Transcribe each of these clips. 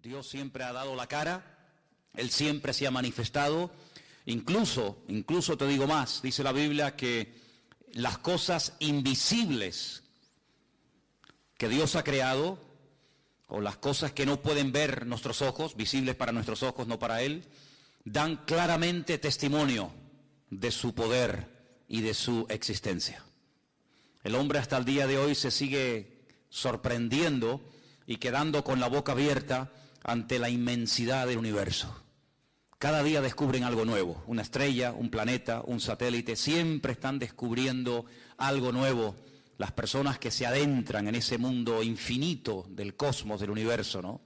Dios siempre ha dado la cara, Él siempre se ha manifestado, incluso te digo más, dice la Biblia que las cosas invisibles que Dios ha creado, o las cosas que no pueden ver nuestros ojos, visibles para nuestros ojos, no para Él, dan claramente testimonio de su poder y de su existencia. El hombre hasta el día de hoy se sigue sorprendiendo y quedando con la boca abierta ante la inmensidad del universo. Cada día descubren algo nuevo, una estrella, un planeta, un satélite, siempre están descubriendo algo nuevo las personas que se adentran en ese mundo infinito del cosmos, del universo, ¿no?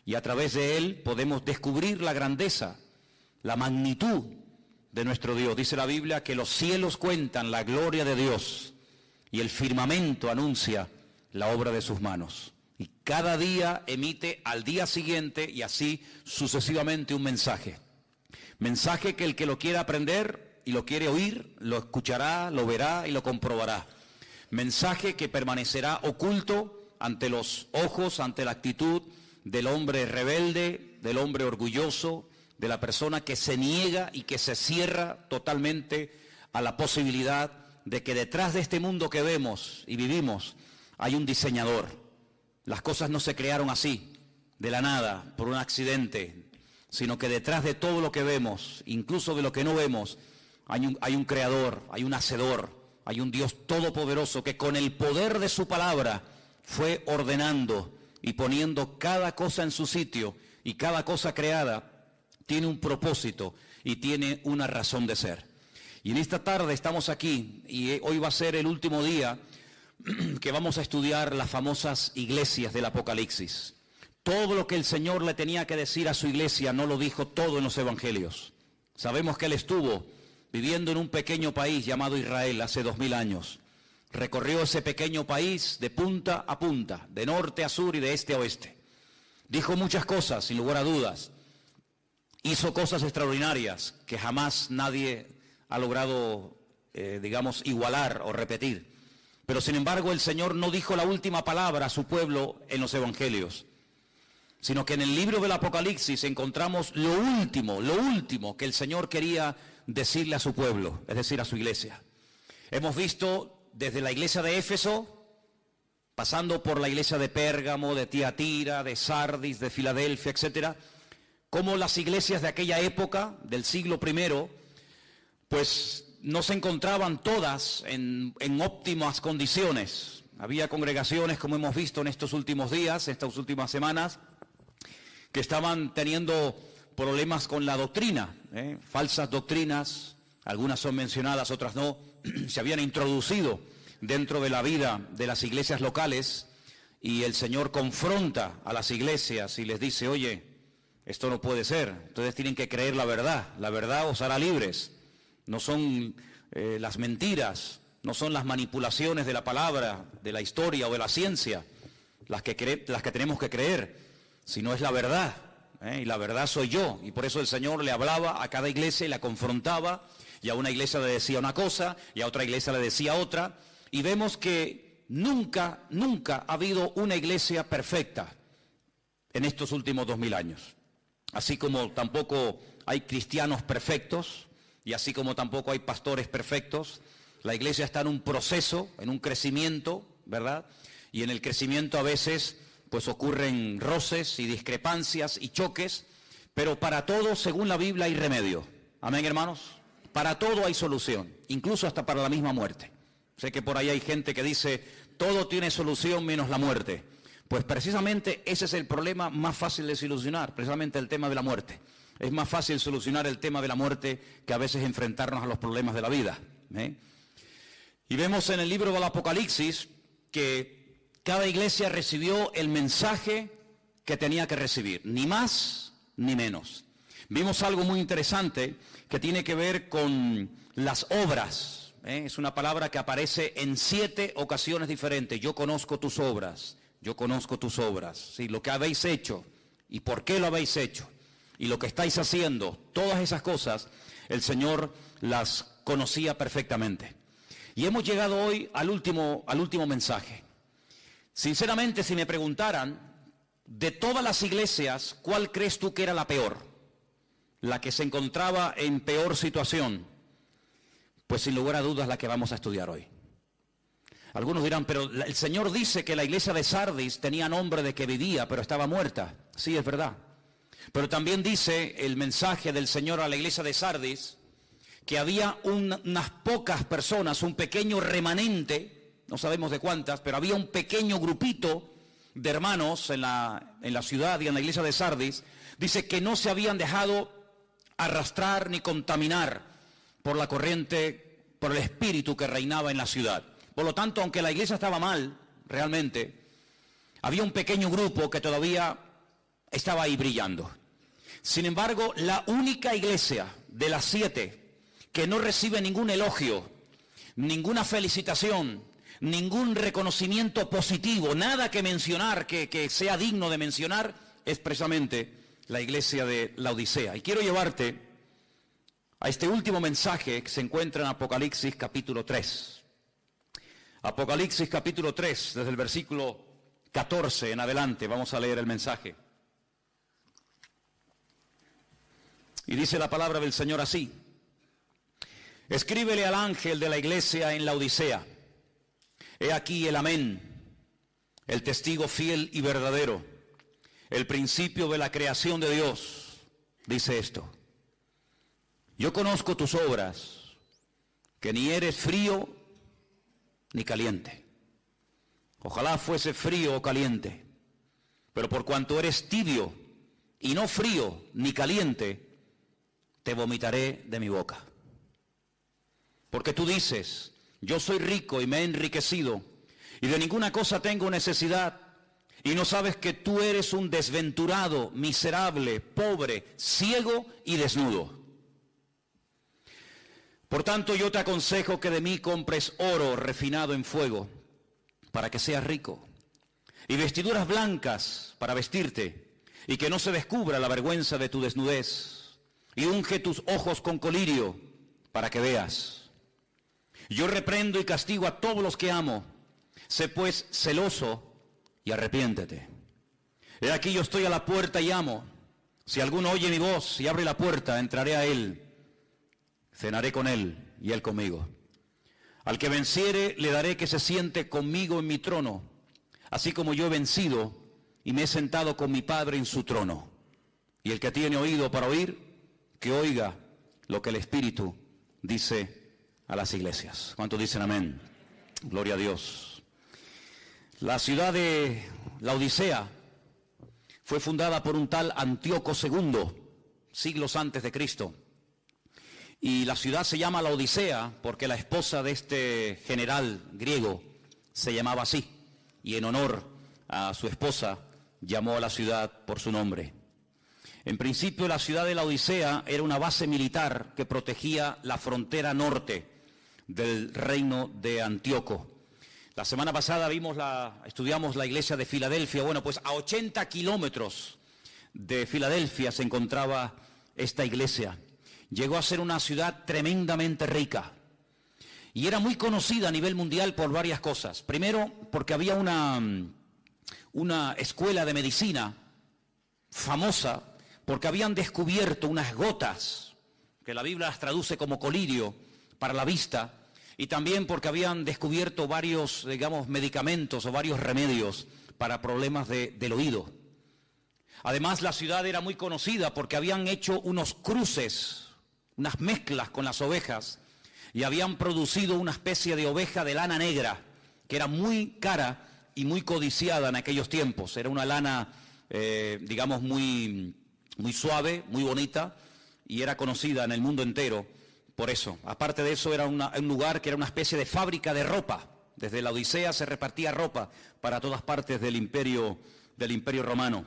Y a través de él podemos descubrir la grandeza, la magnitud de nuestro Dios. Dice la Biblia que los cielos cuentan la gloria de Dios y el firmamento anuncia la obra de sus manos. Y cada día emite al día siguiente y así sucesivamente un mensaje. Mensaje que el que lo quiera aprender y lo quiere oír, lo escuchará, lo verá y lo comprobará. Mensaje que permanecerá oculto ante los ojos, ante la actitud del hombre rebelde, del hombre orgulloso, de la persona que se niega y que se cierra totalmente a la posibilidad de que detrás de este mundo que vemos y vivimos hay un diseñador. Las cosas no se crearon así, de la nada, por un accidente, sino que detrás de todo lo que vemos, incluso de lo que no vemos, hay un creador, hay un hacedor, hay un Dios todopoderoso que con el poder de su palabra fue ordenando y poniendo cada cosa en su sitio, y cada cosa creada tiene un propósito y tiene una razón de ser. Y en esta tarde estamos aquí y hoy va a ser el último día que vamos a estudiar las famosas iglesias del Apocalipsis. Todo lo que el Señor le tenía que decir a su iglesia no lo dijo todo en los evangelios. Sabemos que Él estuvo viviendo en un pequeño país llamado Israel hace 2000 años. Recorrió ese pequeño país de punta a punta, de norte a sur y de este a oeste. Dijo muchas cosas, sin lugar a dudas. Hizo cosas extraordinarias que jamás nadie ha logrado, igualar o repetir. Pero sin embargo el Señor no dijo la última palabra a su pueblo en los evangelios, sino que en el libro del Apocalipsis encontramos lo último que el Señor quería decirle a su pueblo, es decir, a su iglesia. Hemos visto desde la iglesia de Éfeso, pasando por la iglesia de Pérgamo, de Tiatira, de Sardis, de Filadelfia, etcétera, cómo las iglesias de aquella época, del siglo I, pues no se encontraban todas en óptimas condiciones. Había congregaciones, como hemos visto en estos últimos días, estas últimas semanas, que estaban teniendo problemas con la doctrina, falsas doctrinas, algunas son mencionadas, otras no, se habían introducido dentro de la vida de las iglesias locales, y el Señor confronta a las iglesias y les dice: oye, esto no puede ser, ustedes tienen que creer la verdad os hará libres. No son las mentiras, no son las manipulaciones de la palabra, de la historia o de la ciencia las que tenemos que creer, sino es la verdad, y la verdad soy yo. Y por eso el Señor le hablaba a cada iglesia y la confrontaba, y a una iglesia le decía una cosa y a otra iglesia le decía otra, y vemos que nunca ha habido una iglesia perfecta en estos últimos 2000 años. Así como tampoco hay cristianos perfectos, y así como tampoco hay pastores perfectos, la iglesia está en un proceso, en un crecimiento, ¿verdad? Y en el crecimiento a veces pues ocurren roces y discrepancias y choques, pero para todo, según la Biblia, hay remedio. Amén, hermanos. Para todo hay solución, incluso hasta para la misma muerte. Sé que por ahí hay gente que dice, todo tiene solución menos la muerte. Pues precisamente ese es el problema más fácil de solucionar, precisamente el tema de la muerte. Es más fácil solucionar el tema de la muerte que a veces enfrentarnos a los problemas de la vida. Y vemos en el libro del Apocalipsis que cada iglesia recibió el mensaje que tenía que recibir, ni más ni menos. Vimos algo muy interesante que tiene que ver con las obras. Es una palabra que aparece en 7 ocasiones diferentes. Yo conozco tus obras, yo conozco tus obras. Sí, lo que habéis hecho y por qué lo habéis hecho. Y lo que estáis haciendo, todas esas cosas, el Señor las conocía perfectamente. Y hemos llegado hoy al último mensaje. Sinceramente, si me preguntaran, de todas las iglesias, ¿cuál crees tú que era la peor? La que se encontraba en peor situación. Pues sin lugar a dudas la que vamos a estudiar hoy. Algunos dirán, pero el Señor dice que la iglesia de Sardis tenía nombre de que vivía, pero estaba muerta. Sí, es verdad. Pero también dice el mensaje del Señor a la iglesia de Sardis que había unas pocas personas, un pequeño remanente, no sabemos de cuántas, pero había un pequeño grupito de hermanos en la ciudad y en la iglesia de Sardis. Dice que no se habían dejado arrastrar ni contaminar por la corriente, por el espíritu que reinaba en la ciudad. Por lo tanto, aunque la iglesia estaba mal, realmente, había un pequeño grupo que todavía estaba ahí brillando. Sin embargo, la única iglesia de las 7 que no recibe ningún elogio, ninguna felicitación, ningún reconocimiento positivo, nada que mencionar, que sea digno de mencionar, es precisamente la iglesia de Laodicea. Y quiero llevarte a este último mensaje que se encuentra en Apocalipsis capítulo 3. Apocalipsis capítulo 3, desde el versículo 14 en adelante, vamos a leer el mensaje. Y dice la palabra del Señor así: escríbele al ángel de la iglesia en Laodicea. He aquí el amén, el testigo fiel y verdadero, el principio de la creación de Dios. Dice esto: yo conozco tus obras, que ni eres frío ni caliente. Ojalá fuese frío o caliente, pero por cuanto eres tibio y no frío ni caliente, te vomitaré de mi boca. Porque tú dices: yo soy rico y me he enriquecido, y de ninguna cosa tengo necesidad, y no sabes que tú eres un desventurado, miserable, pobre, ciego y desnudo. Por tanto, yo te aconsejo que de mí compres oro refinado en fuego, para que seas rico, y vestiduras blancas para vestirte, y que no se descubra la vergüenza de tu desnudez, y unge tus ojos con colirio, para que veas. Yo reprendo y castigo a todos los que amo. Sé pues celoso y arrepiéntete. He aquí yo estoy a la puerta y llamo. Si alguno oye mi voz y abre la puerta, entraré a él, cenaré con él y él conmigo. Al que venciere le daré que se siente conmigo en mi trono, así como yo he vencido y me he sentado con mi Padre en su trono. Y el que tiene oído para oír, que oiga lo que el Espíritu dice a las iglesias. ¿Cuántos dicen amén? Gloria a Dios. La ciudad de Laodicea fue fundada por un tal Antíoco II, siglos antes de Cristo. Y la ciudad se llama Laodicea porque la esposa de este general griego se llamaba así. Y en honor a su esposa llamó a la ciudad por su nombre. En principio, la ciudad de Laodicea era una base militar que protegía la frontera norte del reino de Antíoco. La semana pasada estudiamos la iglesia de Filadelfia. Bueno, pues a 80 kilómetros de Filadelfia se encontraba esta iglesia. Llegó a ser una ciudad tremendamente rica y era muy conocida a nivel mundial por varias cosas. Primero, porque había una escuela de medicina famosa, porque habían descubierto unas gotas, que la Biblia las traduce como colirio, para la vista, y también porque habían descubierto varios, medicamentos o varios remedios para problemas del oído. Además, la ciudad era muy conocida porque habían hecho unos cruces, unas mezclas con las ovejas, y habían producido una especie de oveja de lana negra, que era muy cara y muy codiciada en aquellos tiempos. Era una lana, muy suave, muy bonita, y era conocida en el mundo entero por eso. Aparte de eso, era un lugar que era una especie de fábrica de ropa. Desde la Odisea se repartía ropa para todas partes del imperio romano.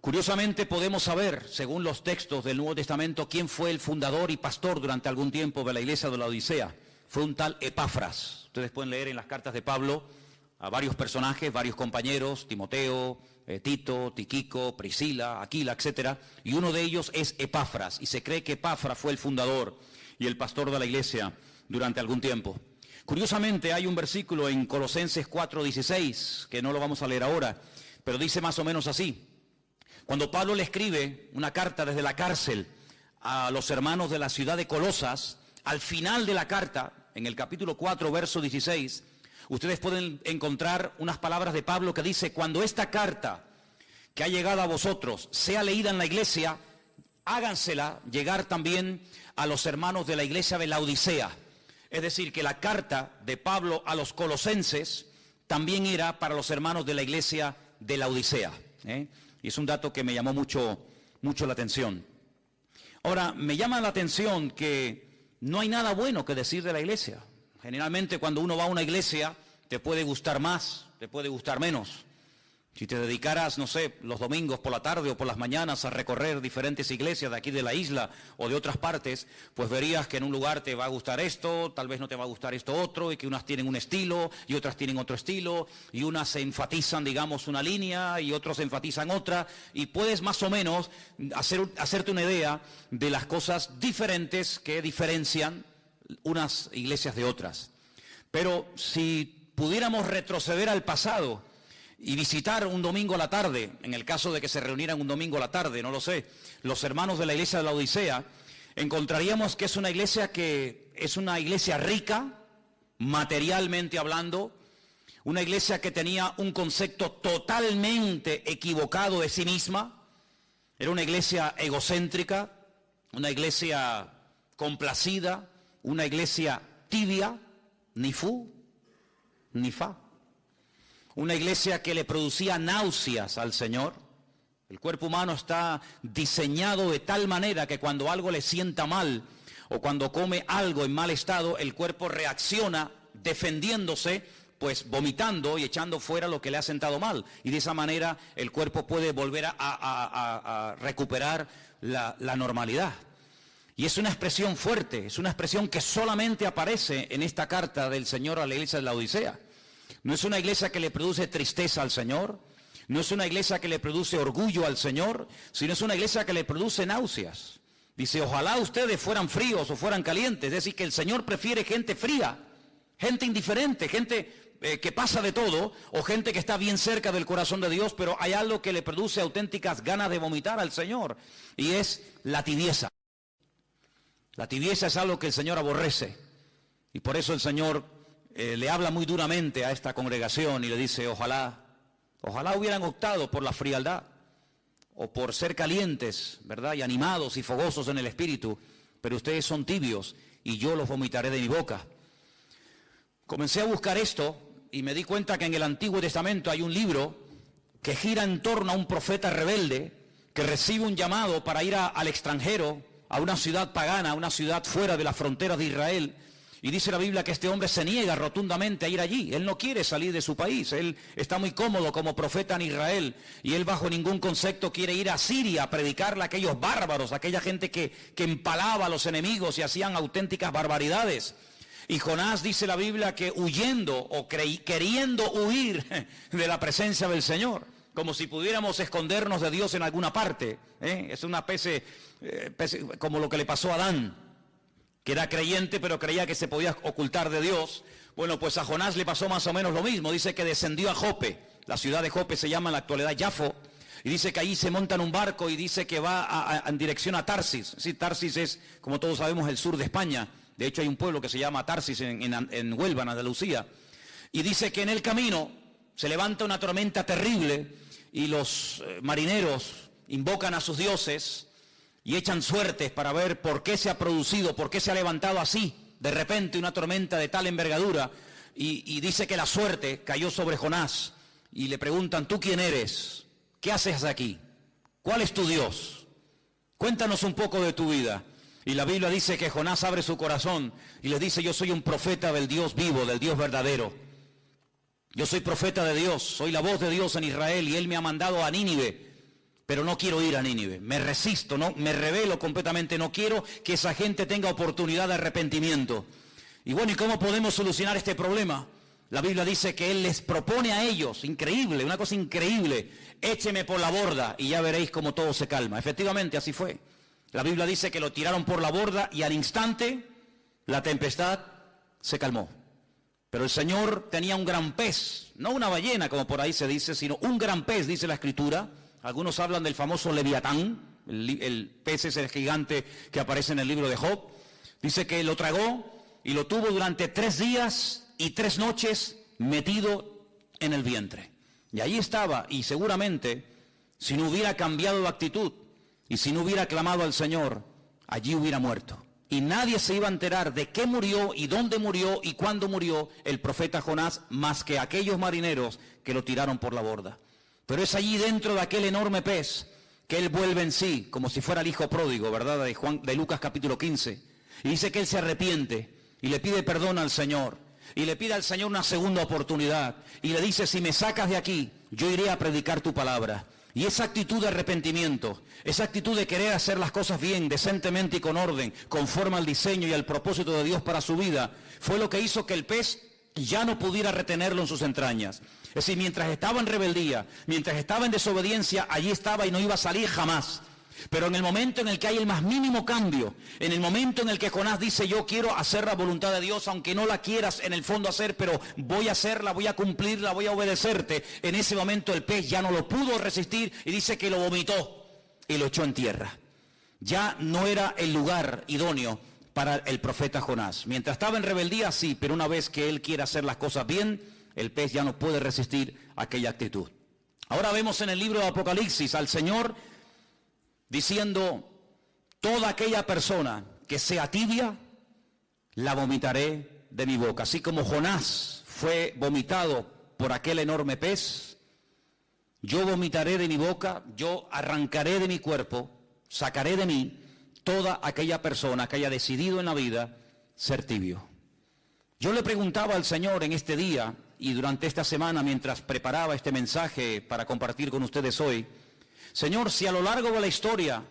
Curiosamente podemos saber, según los textos del Nuevo Testamento, quién fue el fundador y pastor durante algún tiempo de la iglesia de la Odisea. Fue un tal Epafras. Ustedes pueden leer en las cartas de Pablo a varios personajes, varios compañeros, Timoteo, Tito, Tiquico, Priscila, Aquila, etc. Y uno de ellos es Epafras, y se cree que Epafras fue el fundador y el pastor de la iglesia durante algún tiempo. Curiosamente hay un versículo en Colosenses 4:16, que no lo vamos a leer ahora, pero dice más o menos así. Cuando Pablo le escribe una carta desde la cárcel a los hermanos de la ciudad de Colosas, al final de la carta, en el capítulo 4, verso 16, ustedes pueden encontrar unas palabras de Pablo que dice: cuando esta carta que ha llegado a vosotros sea leída en la iglesia, hágansela llegar también a los hermanos de la iglesia de Laodicea. Es decir, que la carta de Pablo a los colosenses también era para los hermanos de la iglesia de Laodicea. Y es un dato que me llamó mucho la atención. Ahora, me llama la atención que no hay nada bueno que decir de la iglesia. Generalmente cuando uno va a una iglesia, te puede gustar más, te puede gustar menos. Si te dedicaras, no sé, los domingos por la tarde o por las mañanas a recorrer diferentes iglesias de aquí de la isla o de otras partes, pues verías que en un lugar te va a gustar esto, tal vez no te va a gustar esto otro, y que unas tienen un estilo y otras tienen otro estilo, y unas se enfatizan, digamos, una línea y otros enfatizan otra, y puedes más o menos hacerte una idea de las cosas diferentes que diferencian unas iglesias de otras. Pero si pudiéramos retroceder al pasado y visitar un domingo a la tarde, en el caso de que se reunieran un domingo a la tarde, no lo sé, los hermanos de la iglesia de la Odisea, encontraríamos que es una iglesia rica, materialmente hablando, una iglesia que tenía un concepto totalmente equivocado de sí misma, era una iglesia egocéntrica, una iglesia complacida, una iglesia tibia, ni fu, ni fa. Una iglesia que le producía náuseas al Señor. El cuerpo humano está diseñado de tal manera que cuando algo le sienta mal o cuando come algo en mal estado, el cuerpo reacciona defendiéndose, pues vomitando y echando fuera lo que le ha sentado mal. Y de esa manera el cuerpo puede volver a recuperar la normalidad. Y es una expresión fuerte, es una expresión que solamente aparece en esta carta del Señor a la iglesia de la Odisea. No es una iglesia que le produce tristeza al Señor, no es una iglesia que le produce orgullo al Señor, sino es una iglesia que le produce náuseas. Dice, ojalá ustedes fueran fríos o fueran calientes, es decir, que el Señor prefiere gente fría, gente indiferente, gente que pasa de todo, o gente que está bien cerca del corazón de Dios, pero hay algo que le produce auténticas ganas de vomitar al Señor, y es la tibieza. La tibieza es algo que el Señor aborrece, y por eso el Señor le habla muy duramente a esta congregación y le dice, ojalá hubieran optado por la frialdad o por ser calientes, ¿verdad? Y animados y fogosos en el espíritu, pero ustedes son tibios y yo los vomitaré de mi boca. Comencé a buscar esto y me di cuenta que en el Antiguo Testamento hay un libro que gira en torno a un profeta rebelde que recibe un llamado para ir al extranjero, a una ciudad pagana, a una ciudad fuera de las fronteras de Israel. Y dice la Biblia que este hombre se niega rotundamente a ir allí. Él no quiere salir de su país. Él está muy cómodo como profeta en Israel. Y él bajo ningún concepto quiere ir a Siria a predicarle a aquellos bárbaros, a aquella gente que empalaba a los enemigos y hacían auténticas barbaridades. Y Jonás dice la Biblia que huyendo o queriendo huir de la presencia del Señor, como si pudiéramos escondernos de Dios en alguna parte. Es una especie como lo que le pasó a Adán, que era creyente pero creía que se podía ocultar de Dios. Bueno, pues a Jonás le pasó más o menos lo mismo. Dice que descendió a Jope, la ciudad de Jope se llama en la actualidad Yafo, y dice que allí se monta en un barco y dice que va en dirección a Tarsis. Sí, Tarsis es, como todos sabemos, el sur de España. De hecho hay un pueblo que se llama Tarsis en Huelva, en Andalucía. Y dice que en el camino se levanta una tormenta terrible y los marineros invocan a sus dioses y echan suertes para ver por qué se ha producido, por qué se ha levantado así de repente una tormenta de tal envergadura. Y dice que la suerte cayó sobre Jonás y le preguntan, ¿tú quién eres? ¿Qué haces aquí? ¿Cuál es tu Dios? Cuéntanos un poco de tu vida. Y la Biblia dice que Jonás abre su corazón y les dice, yo soy un profeta del Dios vivo, del Dios verdadero. Yo soy profeta de Dios, soy la voz de Dios en Israel y Él me ha mandado a Nínive. Pero no quiero ir a Nínive, me resisto, no, me rebelo completamente, no quiero que esa gente tenga oportunidad de arrepentimiento. Y bueno, ¿y cómo podemos solucionar este problema? La Biblia dice que Él les propone a ellos, increíble, una cosa increíble, écheme por la borda y ya veréis cómo todo se calma. Efectivamente, así fue. La Biblia dice que lo tiraron por la borda y al instante la tempestad se calmó. Pero el Señor tenía un gran pez, no una ballena como por ahí se dice, sino un gran pez, dice la Escritura. Algunos hablan del famoso Leviatán, el pez es el gigante que aparece en el libro de Job. Dice que lo tragó y lo tuvo durante 3 días y 3 noches metido en el vientre. Y ahí estaba, y seguramente, si no hubiera cambiado de actitud y si no hubiera clamado al Señor, allí hubiera muerto. Y nadie se iba a enterar de qué murió y dónde murió y cuándo murió el profeta Jonás, más que aquellos marineros que lo tiraron por la borda. Pero es allí dentro de aquel enorme pez que él vuelve en sí, como si fuera el hijo pródigo, ¿verdad? De Lucas capítulo 15. Y dice que él se arrepiente y le pide perdón al Señor. Y le pide al Señor una segunda oportunidad. Y le dice, si me sacas de aquí, yo iré a predicar tu palabra. Y esa actitud de arrepentimiento, esa actitud de querer hacer las cosas bien, decentemente y con orden, conforme al diseño y al propósito de Dios para su vida, fue lo que hizo que el pez ya no pudiera retenerlo en sus entrañas. Es decir, mientras estaba en rebeldía, mientras estaba en desobediencia, allí estaba y no iba a salir jamás. Pero en el momento en el que hay el más mínimo cambio, en el momento en el que Jonás dice, yo quiero hacer la voluntad de Dios, aunque no la quieras en el fondo hacer, pero voy a hacerla, voy a cumplirla, voy a obedecerte, en ese momento el pez ya no lo pudo resistir y dice que lo vomitó y lo echó en tierra. Ya no era el lugar idóneo para el profeta Jonás. Mientras estaba en rebeldía, sí, pero una vez que él quiere hacer las cosas bien, el pez ya no puede resistir aquella actitud. Ahora vemos en el libro de Apocalipsis al Señor diciendo, toda aquella persona que sea tibia, la vomitaré de mi boca. Así como Jonás fue vomitado por aquel enorme pez, yo vomitaré de mi boca, yo arrancaré de mi cuerpo, sacaré de mí toda aquella persona que haya decidido en la vida ser tibio. Yo le preguntaba al Señor en este día y durante esta semana mientras preparaba este mensaje para compartir con ustedes hoy, Señor, si a lo largo de la historia,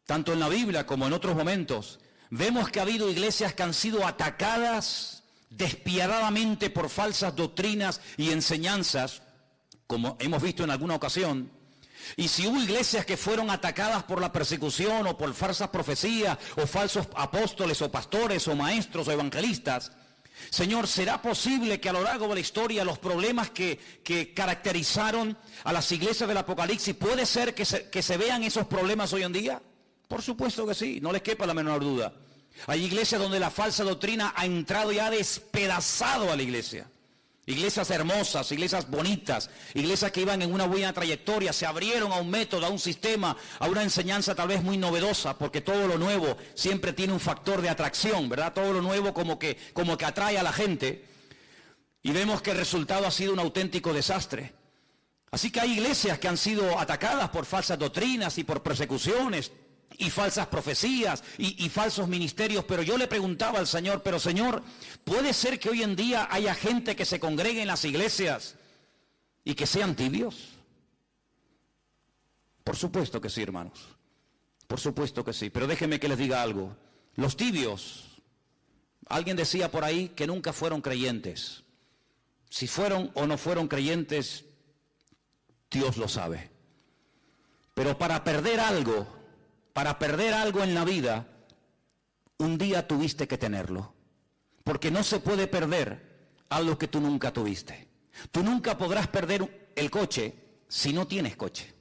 tanto en la Biblia como en otros momentos, vemos que ha habido iglesias que han sido atacadas despiadadamente por falsas doctrinas y enseñanzas, como hemos visto en alguna ocasión, y si hubo iglesias que fueron atacadas por la persecución o por falsas profecías o falsos apóstoles o pastores o maestros o evangelistas, Señor, ¿será posible que a lo largo de la historia los problemas que caracterizaron a las iglesias del Apocalipsis, puede ser que se vean esos problemas hoy en día? Por supuesto que sí, no les quepa la menor duda. Hay iglesias donde la falsa doctrina ha entrado y ha despedazado a la iglesia. Iglesias hermosas, iglesias bonitas, iglesias que iban en una buena trayectoria, se abrieron a un método, a un sistema, a una enseñanza tal vez muy novedosa, porque todo lo nuevo siempre tiene un factor de atracción, ¿verdad? Todo lo nuevo como que atrae a la gente. Y vemos que el resultado ha sido un auténtico desastre. Así que hay iglesias que han sido atacadas por falsas doctrinas y por persecuciones y falsas profecías y falsos ministerios, pero yo le preguntaba al Señor, pero Señor, ¿puede ser que hoy en día haya gente que se congregue en las iglesias y que sean tibios? Por supuesto que sí, hermanos, por supuesto que sí, pero déjenme que les diga algo. Los tibios, alguien decía por ahí que nunca fueron creyentes. Si fueron o no fueron creyentes, Dios lo sabe. Pero para perder algo en la vida, un día tuviste que tenerlo. Porque no se puede perder algo que tú nunca tuviste. Tú nunca podrás perder el coche si no tienes coche.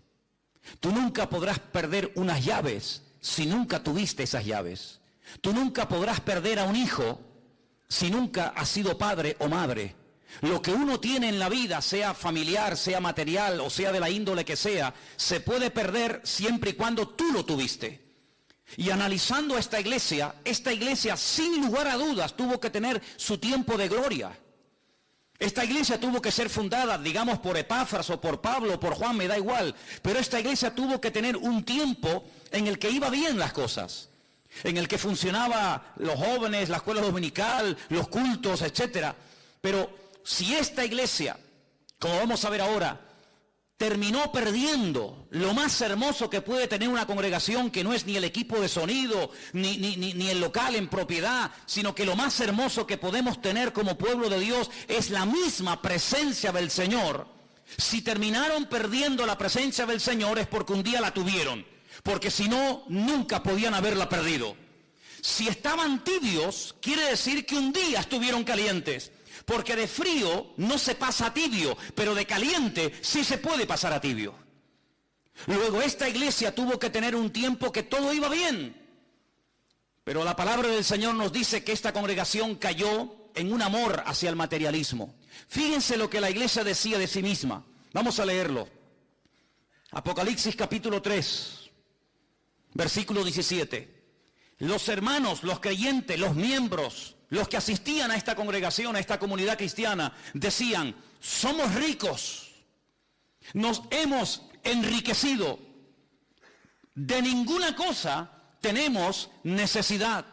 Tú nunca podrás perder unas llaves si nunca tuviste esas llaves. Tú nunca podrás perder a un hijo si nunca has sido padre o madre. Lo que uno tiene en la vida, sea familiar, sea material o sea de la índole que sea, se puede perder siempre y cuando tú lo tuviste. Y analizando esta iglesia sin lugar a dudas tuvo que tener su tiempo de gloria. Esta iglesia tuvo que ser fundada, digamos, por Epafras o por Pablo o por Juan, me da igual. Pero esta iglesia tuvo que tener un tiempo en el que iba bien las cosas. En el que funcionaba los jóvenes, la escuela dominical, los cultos, etcétera. Pero si esta iglesia, como vamos a ver ahora, terminó perdiendo lo más hermoso que puede tener una congregación, que no es ni el equipo de sonido, ni el local en propiedad, sino que lo más hermoso que podemos tener como pueblo de Dios es la misma presencia del Señor. Si terminaron perdiendo la presencia del Señor es porque un día la tuvieron, porque si no, nunca podían haberla perdido. Si estaban tibios, quiere decir que un día estuvieron calientes. Porque de frío no se pasa a tibio, pero de caliente sí se puede pasar a tibio. Luego esta iglesia tuvo que tener un tiempo que todo iba bien. Pero la palabra del Señor nos dice que esta congregación cayó en un amor hacia el materialismo. Fíjense lo que la iglesia decía de sí misma. Vamos a leerlo. Apocalipsis capítulo 3, versículo 17. Los hermanos, los creyentes, los miembros, los que asistían a esta congregación, a esta comunidad cristiana, decían: somos ricos, nos hemos enriquecido, de ninguna cosa tenemos necesidad.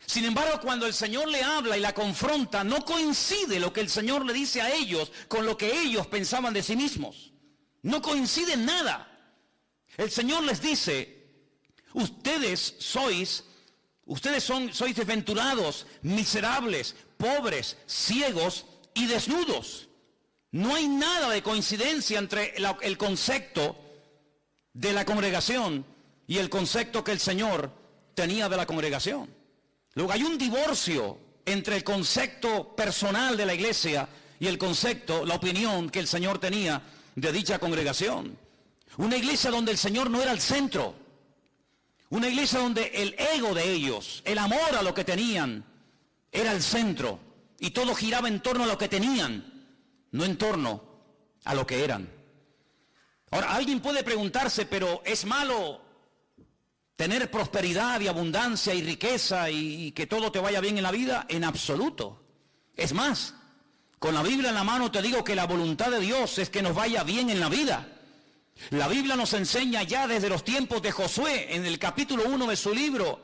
Sin embargo, cuando el Señor le habla y la confronta, no coincide lo que el Señor le dice a ellos con lo que ellos pensaban de sí mismos. No coincide en nada. El Señor les dice: ustedes sois desventurados, miserables, pobres, ciegos y desnudos. No hay nada de coincidencia entre el concepto de la congregación y el concepto que el Señor tenía de la congregación. Luego hay un divorcio entre el concepto personal de la iglesia y el concepto, la opinión que el Señor tenía de dicha congregación. Una iglesia donde el Señor no era el centro. Una iglesia donde el ego de ellos, el amor a lo que tenían, era el centro. Y todo giraba en torno a lo que tenían, no en torno a lo que eran. Ahora, alguien puede preguntarse: ¿pero es malo tener prosperidad y abundancia y riqueza y que todo te vaya bien en la vida? En absoluto. Es más, con la Biblia en la mano te digo que la voluntad de Dios es que nos vaya bien en la vida. La Biblia nos enseña ya desde los tiempos de Josué, en el capítulo 1 de su libro,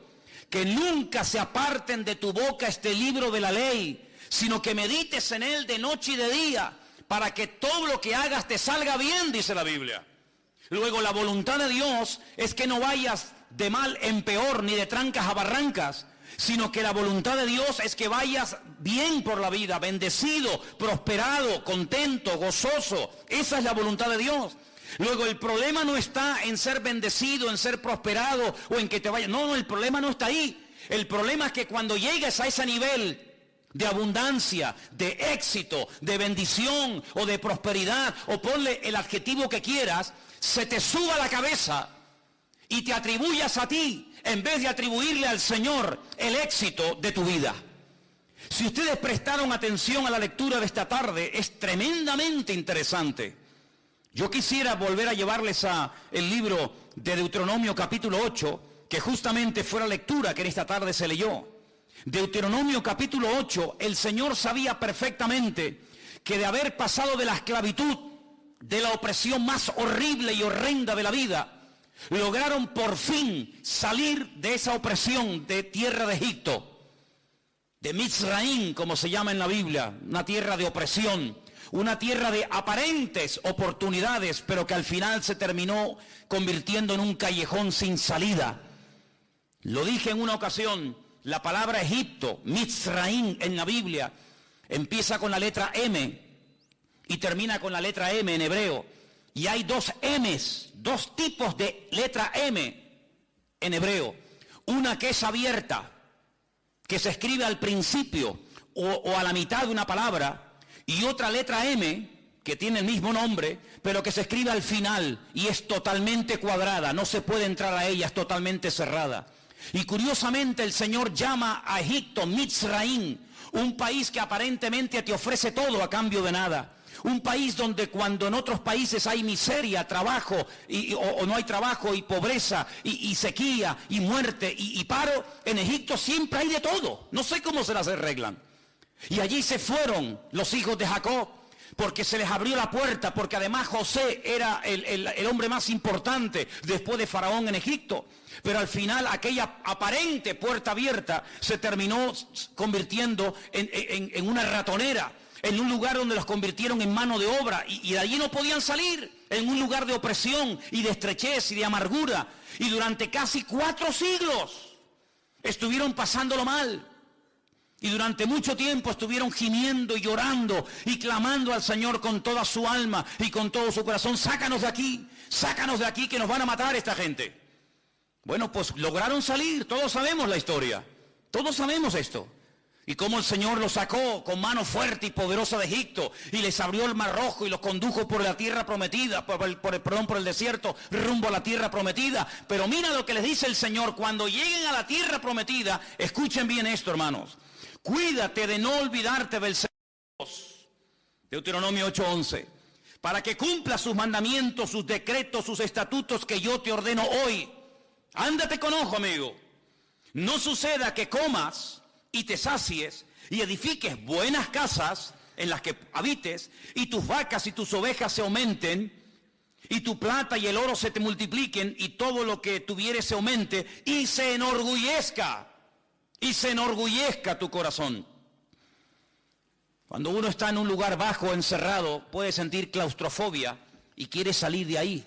que nunca se aparten de tu boca este libro de la ley, sino que medites en él de noche y de día, para que todo lo que hagas te salga bien, dice la Biblia. Luego, la voluntad de Dios es que no vayas de mal en peor, ni de trancas a barrancas, sino que la voluntad de Dios es que vayas bien por la vida, bendecido, prosperado, contento, gozoso. Esa es la voluntad de Dios. Luego, el problema no está en ser bendecido, en ser prosperado o en que te vaya. No, el problema no está ahí. El problema es que cuando llegues a ese nivel de abundancia, de éxito, de bendición o de prosperidad, o ponle el adjetivo que quieras, se te suba la cabeza y te atribuyas a ti en vez de atribuirle al Señor el éxito de tu vida. Si ustedes prestaron atención a la lectura de esta tarde, es tremendamente interesante. Yo quisiera volver a llevarles a el libro de Deuteronomio capítulo 8, que justamente fue la lectura que en esta tarde se leyó. Deuteronomio capítulo 8, el Señor sabía perfectamente que de haber pasado de la esclavitud, de la opresión más horrible y horrenda de la vida, lograron por fin salir de esa opresión de tierra de Egipto, de Mizraim, como se llama en la Biblia, una tierra de opresión, una tierra de aparentes oportunidades, pero que al final se terminó convirtiendo en un callejón sin salida. Lo dije en una ocasión, la palabra Egipto, Mizraim en la Biblia, empieza con la letra M y termina con la letra M en hebreo. Y hay dos M's, dos tipos de letra M en hebreo. Una que es abierta, que se escribe al principio o a la mitad de una palabra, y otra letra M, que tiene el mismo nombre, pero que se escribe al final y es totalmente cuadrada, no se puede entrar a ella, es totalmente cerrada. Y curiosamente el Señor llama a Egipto Mizraim, un país que aparentemente te ofrece todo a cambio de nada. Un país donde cuando en otros países hay miseria, trabajo, o no hay trabajo, y pobreza, y sequía, y muerte, y paro, en Egipto siempre hay de todo. No sé cómo se las arreglan. Y allí se fueron los hijos de Jacob, porque se les abrió la puerta, porque además José era el hombre más importante después de Faraón en Egipto. Pero al final aquella aparente puerta abierta se terminó convirtiendo en una ratonera, en un lugar donde los convirtieron en mano de obra, y de allí no podían salir, en un lugar de opresión y de estrechez y de amargura. Y durante casi 4 siglos estuvieron pasándolo mal. Y durante mucho tiempo estuvieron gimiendo y llorando y clamando al Señor con toda su alma y con todo su corazón: sácanos de aquí que nos van a matar esta gente. Bueno, pues lograron salir, todos sabemos la historia, todos sabemos esto. Y cómo el Señor los sacó con mano fuerte y poderosa de Egipto y les abrió el mar rojo y los condujo por la tierra prometida, por el desierto, rumbo a la tierra prometida. Pero mira lo que les dice el Señor: cuando lleguen a la tierra prometida, escuchen bien esto, hermanos, cuídate de no olvidarte del Señor. Deuteronomio 8:11, para que cumpla sus mandamientos, sus decretos, sus estatutos que yo te ordeno hoy. Ándate con ojo, amigo. No suceda que comas y te sacies y edifiques buenas casas en las que habites, y tus vacas y tus ovejas se aumenten, y tu plata y el oro se te multipliquen, y todo lo que tuvieres se aumente, y se enorgullezca tu corazón. Cuando uno está en un lugar bajo, encerrado, puede sentir claustrofobia y quiere salir de ahí.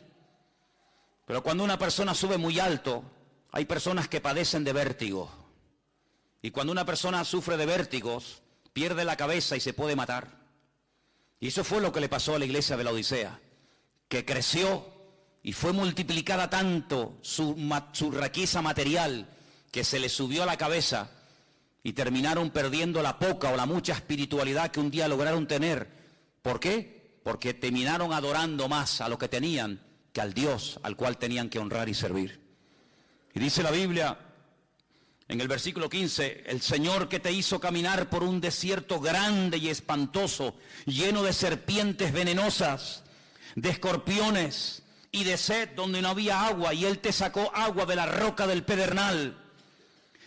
Pero cuando una persona sube muy alto, hay personas que padecen de vértigo. Y cuando una persona sufre de vértigos, pierde la cabeza y se puede matar. Y eso fue lo que le pasó a la iglesia de la Odisea, que creció y fue multiplicada tanto su riqueza material que se le subió a la cabeza y terminaron perdiendo la poca o la mucha espiritualidad que un día lograron tener. ¿Por qué? Porque terminaron adorando más a lo que tenían que al Dios al cual tenían que honrar y servir. Y dice la Biblia en el versículo 15, el Señor que te hizo caminar por un desierto grande y espantoso, lleno de serpientes venenosas, de escorpiones y de sed donde no había agua, y Él te sacó agua de la roca del pedernal,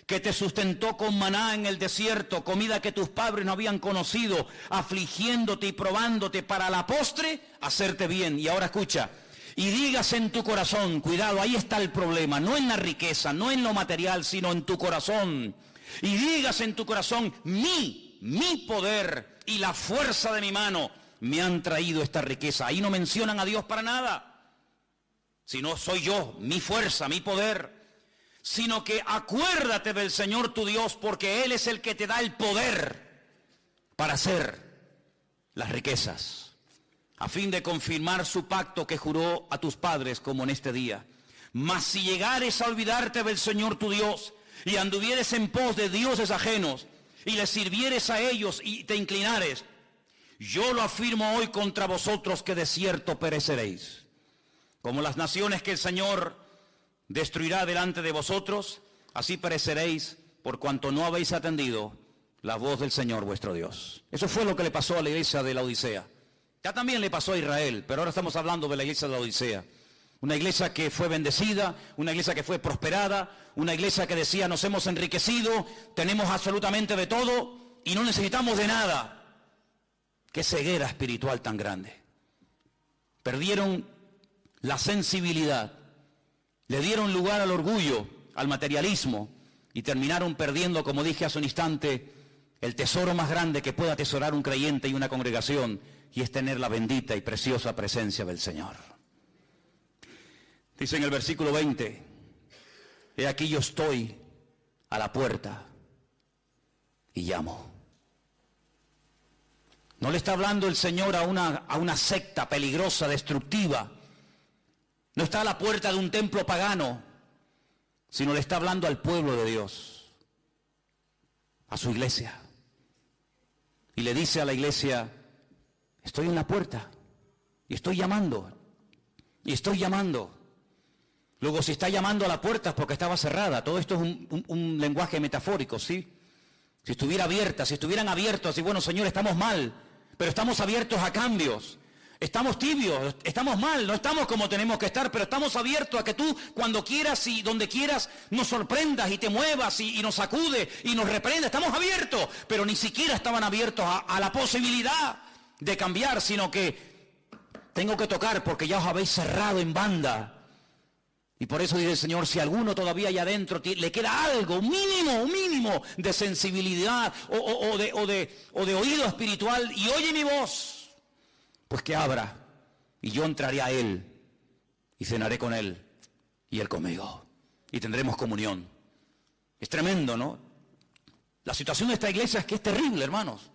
que te sustentó con maná en el desierto, comida que tus padres no habían conocido, afligiéndote y probándote para la postre hacerte bien. Y ahora escucha: y digas en tu corazón, cuidado, ahí está el problema, no en la riqueza, no en lo material, sino en tu corazón. Y digas en tu corazón, mi poder y la fuerza de mi mano me han traído esta riqueza. Ahí no mencionan a Dios para nada, sino soy yo, mi fuerza, mi poder. Sino que acuérdate del Señor tu Dios, porque Él es el que te da el poder para hacer las riquezas, a fin de confirmar su pacto que juró a tus padres, como en este día. Mas si llegares a olvidarte del Señor tu Dios, y anduvieres en pos de dioses ajenos, y les sirvieres a ellos y te inclinares, yo lo afirmo hoy contra vosotros, que de cierto pereceréis. Como las naciones que el Señor destruirá delante de vosotros, así pereceréis, por cuanto no habéis atendido la voz del Señor vuestro Dios. Eso fue lo que le pasó a la iglesia de la Odisea. Ya también le pasó a Israel, pero ahora estamos hablando de la iglesia de la Odisea. Una iglesia que fue bendecida, una iglesia que fue prosperada, una iglesia que decía: nos hemos enriquecido, tenemos absolutamente de todo y no necesitamos de nada. Qué ceguera espiritual tan grande. Perdieron la sensibilidad, le dieron lugar al orgullo, al materialismo, y terminaron perdiendo, como dije hace un instante, el tesoro más grande que pueda atesorar un creyente y una congregación, y es tener la bendita y preciosa presencia del Señor. Dice en el versículo 20, he aquí yo estoy a la puerta y llamo. No le está hablando el Señor a una secta peligrosa, destructiva. No está a la puerta de un templo pagano, sino le está hablando al pueblo de Dios, a su iglesia. Y le dice a la iglesia: estoy en la puerta y estoy llamando, y estoy llamando. Luego, si está llamando a la puerta es porque estaba cerrada. Todo esto es un lenguaje metafórico, ¿sí? Si estuviera abierta, si estuvieran abiertos, y bueno, Señor, estamos mal, pero estamos abiertos a cambios. Estamos tibios, estamos mal, no estamos como tenemos que estar, pero estamos abiertos a que tú, cuando quieras y donde quieras, nos sorprendas y te muevas y nos sacude y nos reprenda. Estamos abiertos, pero ni siquiera estaban abiertos a la posibilidad de cambiar, sino que tengo que tocar porque ya os habéis cerrado en banda. Y por eso dice el Señor: si alguno todavía allá adentro le queda algo, un mínimo de sensibilidad o de oído espiritual, y oye mi voz, pues que abra, y yo entraré a él y cenaré con él y él conmigo, y tendremos comunión. Es tremendo, ¿no? La situación de esta iglesia es que es terrible, hermanos.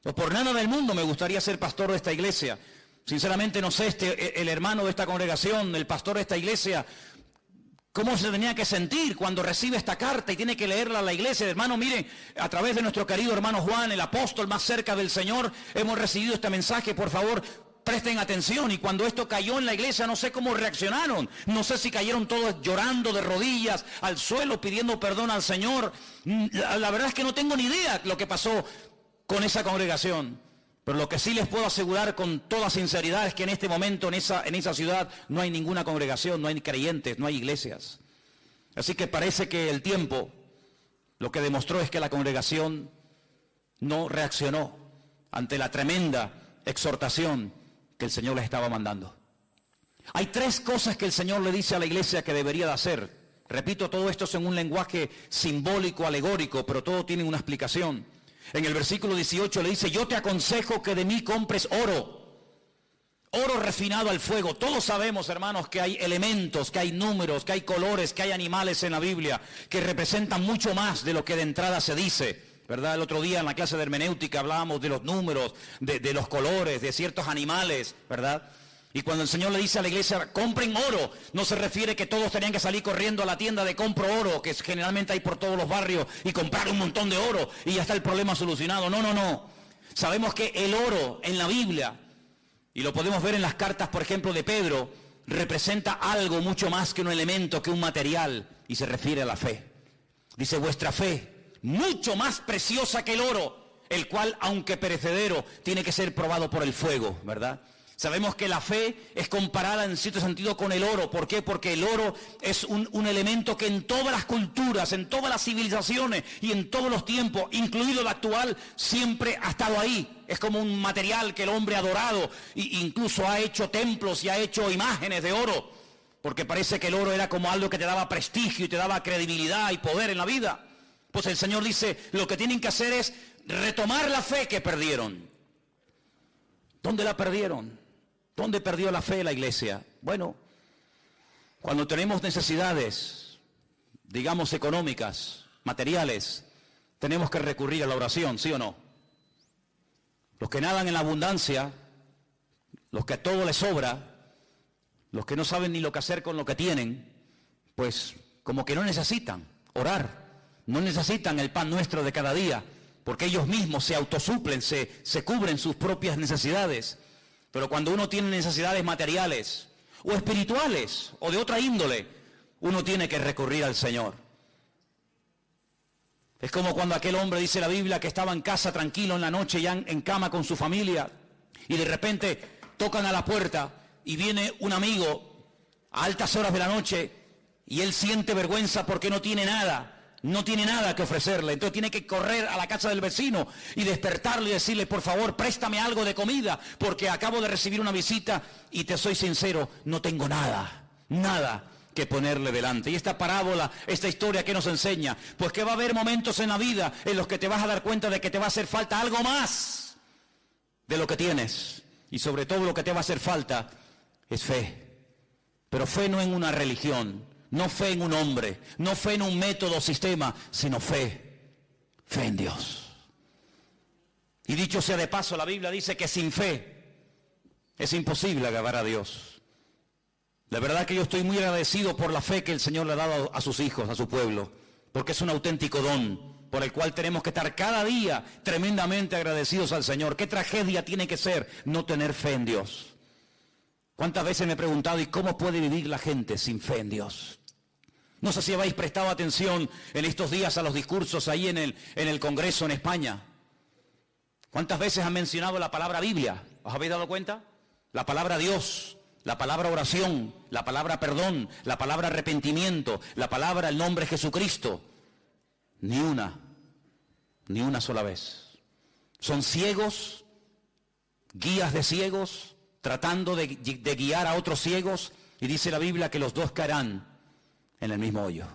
No por nada del mundo me gustaría ser pastor de esta iglesia. Sinceramente no sé, el hermano de esta congregación, el pastor de esta iglesia, ¿Cómo se tenía que sentir cuando recibe esta carta y tiene que leerla a la iglesia? Hermano, miren, a través de nuestro querido hermano Juan, el apóstol más cerca del Señor, hemos recibido este mensaje. Por favor, presten atención. Y cuando esto cayó en la iglesia, no sé cómo reaccionaron. No sé si cayeron todos llorando de rodillas al suelo, pidiendo perdón al Señor. La verdad es que no tengo ni idea lo que pasó con esa congregación. Pero lo que sí les puedo asegurar con toda sinceridad es que en este momento en esa ciudad no hay ninguna congregación, no hay creyentes, no hay iglesias. Así que parece que el tiempo lo que demostró es que la congregación no reaccionó ante la tremenda exhortación que el Señor les estaba mandando. Hay 3 cosas que el Señor le dice a la iglesia que debería de hacer. Repito, todo esto es en un lenguaje simbólico, alegórico, pero todo tiene una explicación. En el versículo 18 le dice: yo te aconsejo que de mí compres oro refinado al fuego. Todos sabemos, hermanos, que hay elementos, que hay números, que hay colores, que hay animales en la Biblia que representan mucho más de lo que de entrada se dice, ¿verdad? El otro día en la clase de hermenéutica hablábamos de los números, de los colores, de ciertos animales, ¿verdad? Y cuando el Señor le dice a la iglesia, compren oro, no se refiere que todos tenían que salir corriendo a la tienda de compro oro, que generalmente hay por todos los barrios, y comprar un montón de oro y ya está el problema solucionado. No. Sabemos que el oro en la Biblia, y lo podemos ver en las cartas, por ejemplo, de Pedro, representa algo mucho más que un elemento, que un material, y se refiere a la fe. Dice: vuestra fe, mucho más preciosa que el oro, el cual, aunque perecedero, tiene que ser probado por el fuego, ¿verdad? Sabemos que la fe es comparada en cierto sentido con el oro. ¿Por qué? Porque el oro es un elemento que en todas las culturas, en todas las civilizaciones y en todos los tiempos, incluido el actual, siempre ha estado ahí. Es como un material que el hombre ha adorado e incluso ha hecho templos y ha hecho imágenes de oro. Porque parece que el oro era como algo que te daba prestigio y te daba credibilidad y poder en la vida. Pues el Señor dice, lo que tienen que hacer es retomar la fe que perdieron. ¿Dónde la perdieron? ¿Dónde perdió la fe la iglesia? Bueno, cuando tenemos necesidades, digamos económicas, materiales, tenemos que recurrir a la oración, ¿sí o no? Los que nadan en la abundancia, los que a todo les sobra, los que no saben ni lo que hacer con lo que tienen, pues como que no necesitan orar, no necesitan el pan nuestro de cada día, porque ellos mismos se autosuplen, se cubren sus propias necesidades. Pero cuando uno tiene necesidades materiales o espirituales o de otra índole, uno tiene que recurrir al Señor. Es como cuando aquel hombre, dice la Biblia, que estaba en casa tranquilo en la noche, ya en cama con su familia, y de repente tocan a la puerta y viene un amigo a altas horas de la noche y él siente vergüenza porque no tiene nada que ofrecerle. Entonces tiene que correr a la casa del vecino y despertarlo y decirle: por favor, préstame algo de comida, porque acabo de recibir una visita y te soy sincero, no tengo nada que ponerle delante. Y esta parábola, esta historia, ¿qué nos enseña? Pues que va a haber momentos en la vida en los que te vas a dar cuenta de que te va a hacer falta algo más de lo que tienes. Y sobre todo lo que te va a hacer falta es fe. Pero fe no en una religión, no fe en un hombre, no fe en un método o sistema, sino fe en Dios. Y dicho sea de paso, la Biblia dice que sin fe es imposible agradar a Dios. La verdad que yo estoy muy agradecido por la fe que el Señor le ha dado a sus hijos, a su pueblo, porque es un auténtico don por el cual tenemos que estar cada día tremendamente agradecidos al Señor. ¿Qué tragedia tiene que ser no tener fe en Dios? ¿Cuántas veces me he preguntado, ¿y cómo puede vivir la gente sin fe en Dios? No sé si habéis prestado atención en estos días a los discursos ahí en el Congreso en España. ¿Cuántas veces han mencionado la palabra Biblia? ¿Os habéis dado cuenta? La palabra Dios, la palabra oración, la palabra perdón, la palabra arrepentimiento, la palabra el nombre Jesucristo. Ni una sola vez. Son ciegos, guías de ciegos, tratando de guiar a otros ciegos, y dice la Biblia que los dos caerán en el mismo hoyo.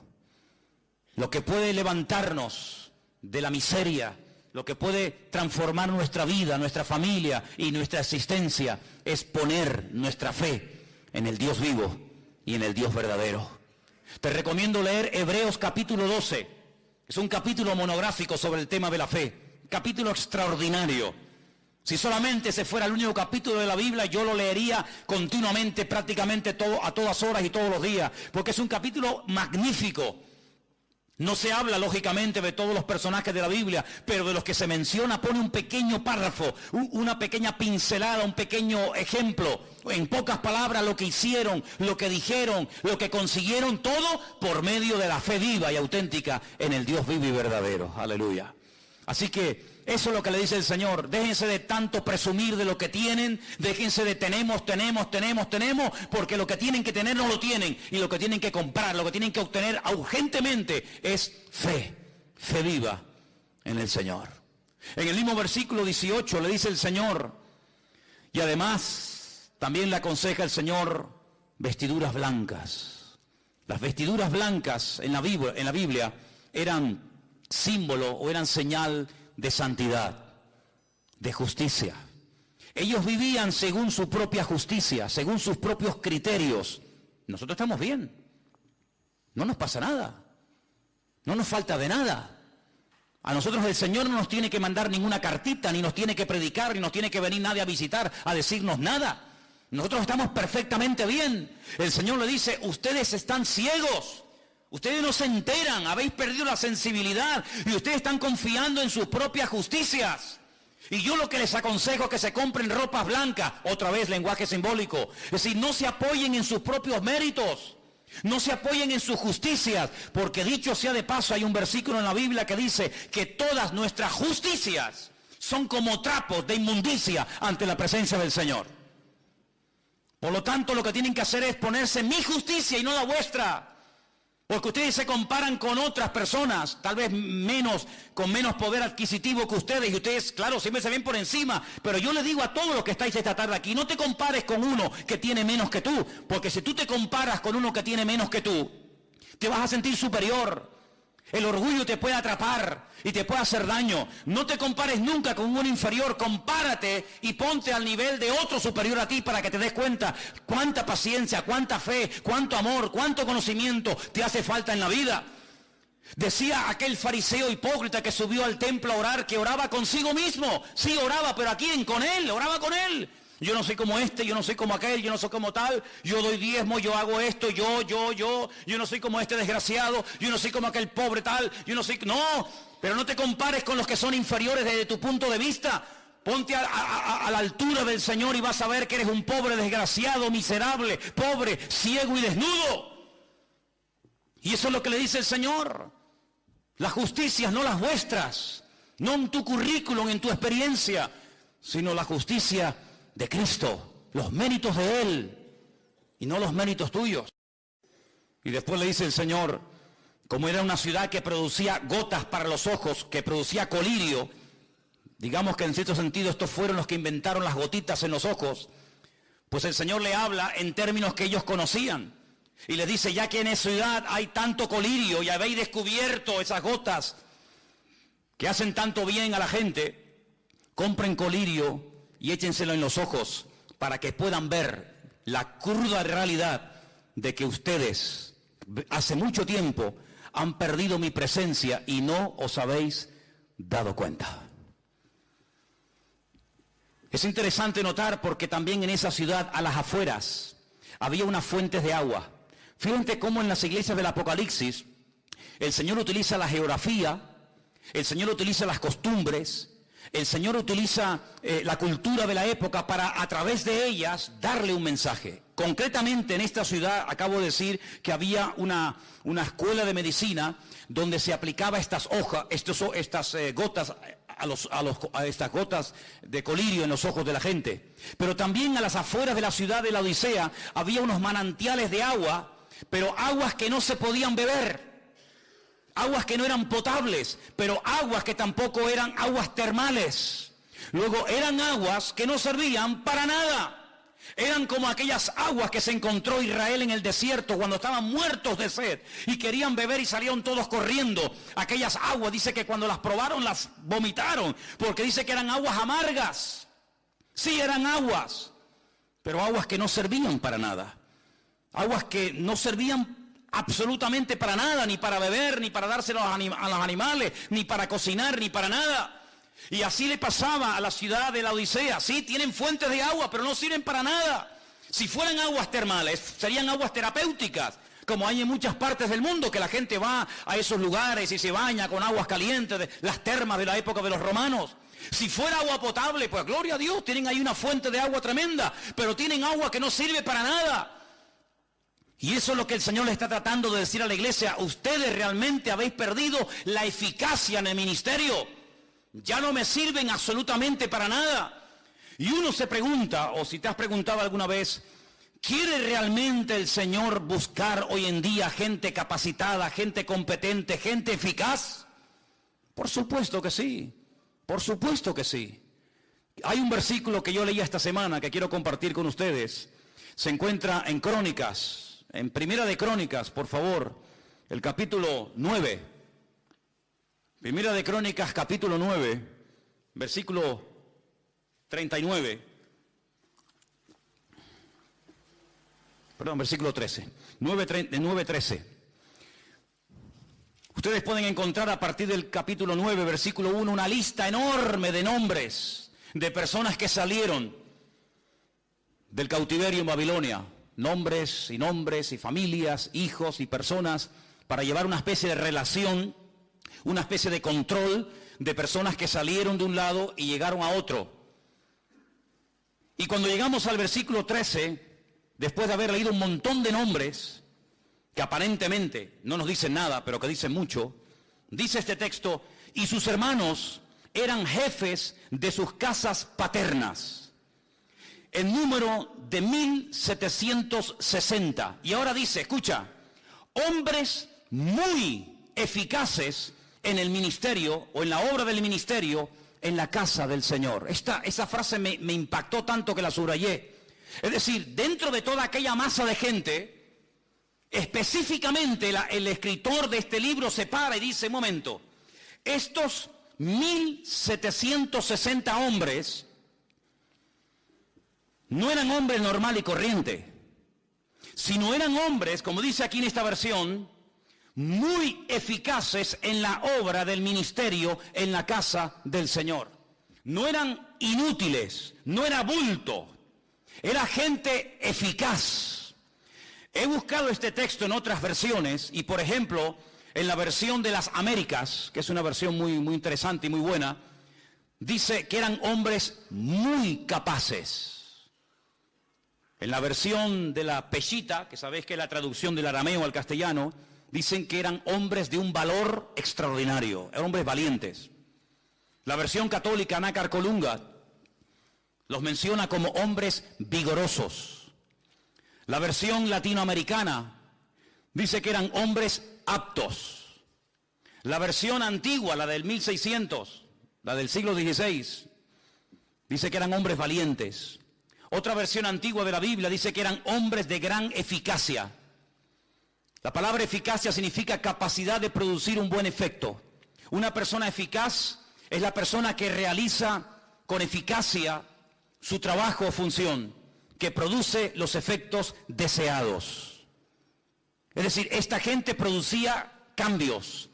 Lo que puede levantarnos de la miseria, lo que puede transformar nuestra vida, nuestra familia y nuestra existencia, es poner nuestra fe en el Dios vivo y en el Dios verdadero. Te recomiendo leer Hebreos capítulo 12. Es un capítulo monográfico sobre el tema de la fe. Capítulo extraordinario. Si solamente ese fuera el único capítulo de la Biblia, yo lo leería continuamente, prácticamente a todas horas y todos los días, porque es un capítulo magnífico. No se habla, lógicamente, de todos los personajes de la Biblia, pero de los que se menciona pone un pequeño párrafo, una pequeña pincelada, un pequeño ejemplo. En pocas palabras, lo que hicieron, lo que dijeron, lo que consiguieron, todo por medio de la fe viva y auténtica en el Dios vivo y verdadero. Aleluya. Así que eso es lo que le dice el Señor. Déjense de tanto presumir de lo que tienen. Déjense de tenemos, porque lo que tienen que tener no lo tienen. Y lo que tienen que comprar, lo que tienen que obtener urgentemente es fe. Fe viva en el Señor. En el mismo versículo 18 le dice el Señor, y además también le aconseja el Señor vestiduras blancas. Las vestiduras blancas en la Biblia eran símbolo o eran señal de santidad, de justicia. Ellos vivían según su propia justicia, según sus propios criterios. Nosotros estamos bien, no nos pasa nada, no nos falta de nada. A nosotros el Señor no nos tiene que mandar ninguna cartita, ni nos tiene que predicar, ni nos tiene que venir nadie a visitar, a decirnos nada. Nosotros estamos perfectamente bien. El Señor le dice, ustedes están ciegos. Ustedes no se enteran, habéis perdido la sensibilidad y ustedes están confiando en sus propias justicias. Y yo lo que les aconsejo es que se compren ropas blancas, otra vez lenguaje simbólico. Es decir, no se apoyen en sus propios méritos, no se apoyen en sus justicias, porque dicho sea de paso, hay un versículo en la Biblia que dice que todas nuestras justicias son como trapos de inmundicia ante la presencia del Señor. Por lo tanto, lo que tienen que hacer es ponerse mi justicia y no la vuestra. Porque ustedes se comparan con otras personas, tal vez con menos poder adquisitivo que ustedes, y ustedes, claro, siempre se ven por encima, pero yo les digo a todos los que estáis esta tarde aquí, no te compares con uno que tiene menos que tú, porque si tú te comparas con uno que tiene menos que tú, te vas a sentir superior. El orgullo te puede atrapar y te puede hacer daño. No te compares nunca con un inferior, compárate y ponte al nivel de otro superior a ti para que te des cuenta cuánta paciencia, cuánta fe, cuánto amor, cuánto conocimiento te hace falta en la vida. Decía aquel fariseo hipócrita que subió al templo a orar, que oraba consigo mismo. Sí, oraba, pero ¿a quién? Con él, oraba con él. Yo no soy como este, yo no soy como aquel, yo no soy como tal, yo doy diezmo, yo hago esto, yo no soy como este desgraciado, yo no soy como aquel pobre tal, yo no soy... No, pero no te compares con los que son inferiores desde tu punto de vista. Ponte a la altura del Señor y vas a ver que eres un pobre, desgraciado, miserable, pobre, ciego y desnudo. Y eso es lo que le dice el Señor. Las justicias, no las vuestras, no en tu currículum, en tu experiencia, sino la justicia de Cristo, los méritos de Él y no los méritos tuyos. Y después le dice el Señor, como era una ciudad que producía gotas para los ojos, que producía colirio, digamos que en cierto sentido estos fueron los que inventaron las gotitas en los ojos, pues el Señor le habla en términos que ellos conocían y le dice, ya que en esa ciudad hay tanto colirio y habéis descubierto esas gotas que hacen tanto bien a la gente, compren colirio y échenselo en los ojos para que puedan ver la cruda realidad de que ustedes hace mucho tiempo han perdido mi presencia y no os habéis dado cuenta. Es interesante notar porque también en esa ciudad, a las afueras, había unas fuentes de agua. Fíjense cómo en las iglesias del Apocalipsis el Señor utiliza la geografía, el Señor utiliza las costumbres, el Señor utiliza la cultura de la época para a través de ellas darle un mensaje. Concretamente en esta ciudad acabo de decir que había una escuela de medicina donde se aplicaba estas hojas, estas gotas a estas gotas de colirio en los ojos de la gente. Pero también a las afueras de la ciudad de la Odisea había unos manantiales de agua, pero aguas que no se podían beber. Aguas que no eran potables, pero aguas que tampoco eran aguas termales. Luego eran aguas que no servían para nada. Eran como aquellas aguas que se encontró Israel en el desierto cuando estaban muertos de sed y querían beber y salieron todos corriendo. Aquellas aguas, dice que cuando las probaron las vomitaron, porque dice que eran aguas amargas. Sí, eran aguas, pero aguas que no servían para nada. Aguas que no servían absolutamente para nada, ni para beber, ni para dárselo a los animales, ni para cocinar, ni para nada. Y así le pasaba a la ciudad de la Odisea. Sí, tienen fuentes de agua, pero no sirven para nada. Si fueran aguas termales, serían aguas terapéuticas, como hay en muchas partes del mundo, que la gente va a esos lugares y se baña con aguas calientes, de las termas de la época de los romanos. Si fuera agua potable, pues gloria a Dios, tienen ahí una fuente de agua tremenda, pero tienen agua que no sirve para nada. Y eso es lo que el Señor le está tratando de decir a la iglesia. Ustedes realmente habéis perdido la eficacia en el ministerio. Ya no me sirven absolutamente para nada. Y uno se pregunta, o si te has preguntado alguna vez, ¿quiere realmente el Señor buscar hoy en día gente capacitada, gente competente, gente eficaz? Por supuesto que sí, por supuesto que sí. Hay un versículo que yo leí esta semana que quiero compartir con ustedes. Se encuentra en Crónicas, en Primera de Crónicas, por favor, el capítulo 9. Primera de Crónicas, capítulo 9, versículo 39. Perdón, versículo 13. 9:13. Ustedes pueden encontrar a partir del capítulo 9, versículo 1, una lista enorme de nombres de personas que salieron del cautiverio en Babilonia. Nombres y familias, hijos y personas, para llevar una especie de relación, una especie de control de personas que salieron de un lado y llegaron a otro. Y cuando llegamos al versículo 13, después de haber leído un montón de nombres, que aparentemente no nos dicen nada, pero que dicen mucho, dice este texto, y sus hermanos eran jefes de sus casas paternas, en número de 1760. Y ahora dice, escucha, hombres muy eficaces en el ministerio, o en la obra del ministerio, en la casa del Señor. Esa frase me impactó tanto que la subrayé. Es decir, dentro de toda aquella masa de gente, específicamente el escritor de este libro se para y dice, un momento, estos 1760 hombres no eran hombres normal y corriente, sino eran hombres, como dice aquí en esta versión, muy eficaces en la obra del ministerio en la casa del Señor. No eran inútiles, no era bulto, era gente eficaz. He buscado este texto en otras versiones y, por ejemplo, en la versión de las Américas, que es una versión muy interesante y muy buena, dice que eran hombres muy capaces. En la versión de la Peshitta, que sabéis que es la traducción del arameo al castellano, dicen que eran hombres de un valor extraordinario, eran hombres valientes. La versión católica, Nácar Colunga, los menciona como hombres vigorosos. La versión latinoamericana dice que eran hombres aptos. La versión antigua, la del 1600, la del siglo XVI, dice que eran hombres valientes. Otra versión antigua de la Biblia dice que eran hombres de gran eficacia. La palabra eficacia significa capacidad de producir un buen efecto. Una persona eficaz es la persona que realiza con eficacia su trabajo o función, que produce los efectos deseados. Es decir, esta gente producía cambios.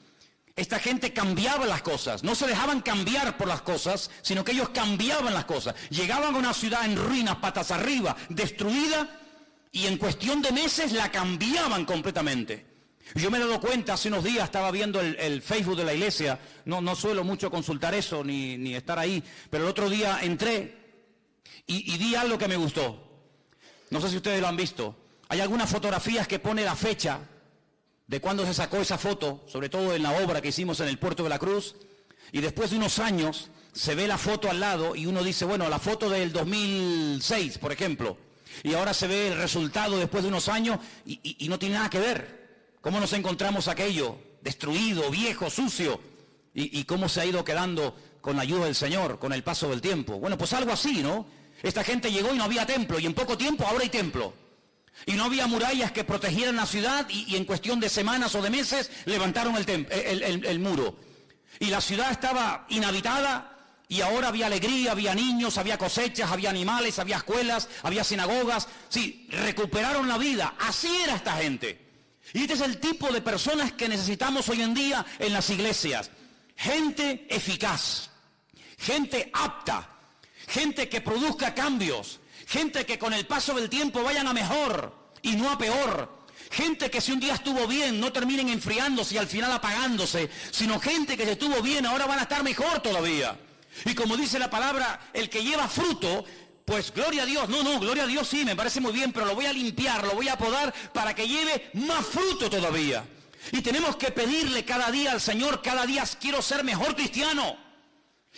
Esta gente cambiaba las cosas. No se dejaban cambiar por las cosas, sino que ellos cambiaban las cosas. Llegaban a una ciudad en ruinas, patas arriba, destruida, y en cuestión de meses la cambiaban completamente. Yo me he dado cuenta, hace unos días estaba viendo el Facebook de la iglesia, no suelo mucho consultar eso ni estar ahí, pero el otro día entré y vi algo que me gustó. No sé si ustedes lo han visto. Hay algunas fotografías que pone la fecha de cuando se sacó esa foto, sobre todo en la obra que hicimos en el Puerto de la Cruz, y después de unos años se ve la foto al lado y uno dice, bueno, la foto del 2006, por ejemplo, y ahora se ve el resultado después de unos años y no tiene nada que ver. ¿Cómo nos encontramos aquello? Destruido, viejo, sucio, y cómo se ha ido quedando con la ayuda del Señor, con el paso del tiempo. Bueno, pues algo así, ¿no? Esta gente llegó y no había templo, y en poco tiempo ahora hay templo. Y no había murallas que protegieran la ciudad, y en cuestión de semanas o de meses levantaron el muro. Y la ciudad estaba inhabitada, y ahora había alegría, había niños, había cosechas, había animales, había escuelas, había sinagogas. Sí, recuperaron la vida. Así era esta gente. Y este es el tipo de personas que necesitamos hoy en día en las iglesias. Gente eficaz, gente apta, gente que produzca cambios, gente que con el paso del tiempo vayan a mejor y no a peor. Gente que si un día estuvo bien, no terminen enfriándose y al final apagándose, sino gente que si estuvo bien, ahora van a estar mejor todavía. Y como dice la palabra, el que lleva fruto, pues gloria a Dios. No, gloria a Dios sí, me parece muy bien, pero lo voy a limpiar, lo voy a podar para que lleve más fruto todavía. Y tenemos que pedirle cada día al Señor, cada día quiero ser mejor cristiano.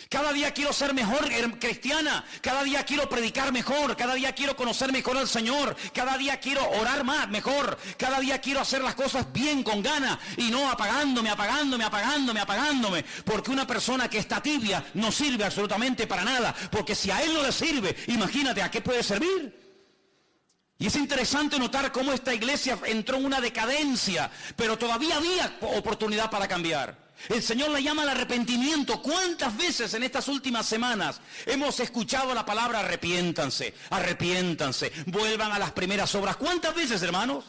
Cada día quiero ser mejor cristiana, cada día quiero predicar mejor, cada día quiero conocer mejor al Señor, cada día quiero orar más, mejor, cada día quiero hacer las cosas bien, con ganas, y no apagándome, porque una persona que está tibia no sirve absolutamente para nada, porque si a él no le sirve, imagínate a qué puede servir. Y es interesante notar cómo esta iglesia entró en una decadencia, pero todavía había oportunidad para cambiar. El Señor le llama al arrepentimiento. ¿Cuántas veces en estas últimas semanas hemos escuchado la palabra arrepiéntanse, arrepiéntanse, vuelvan a las primeras obras? ¿Cuántas veces, hermanos?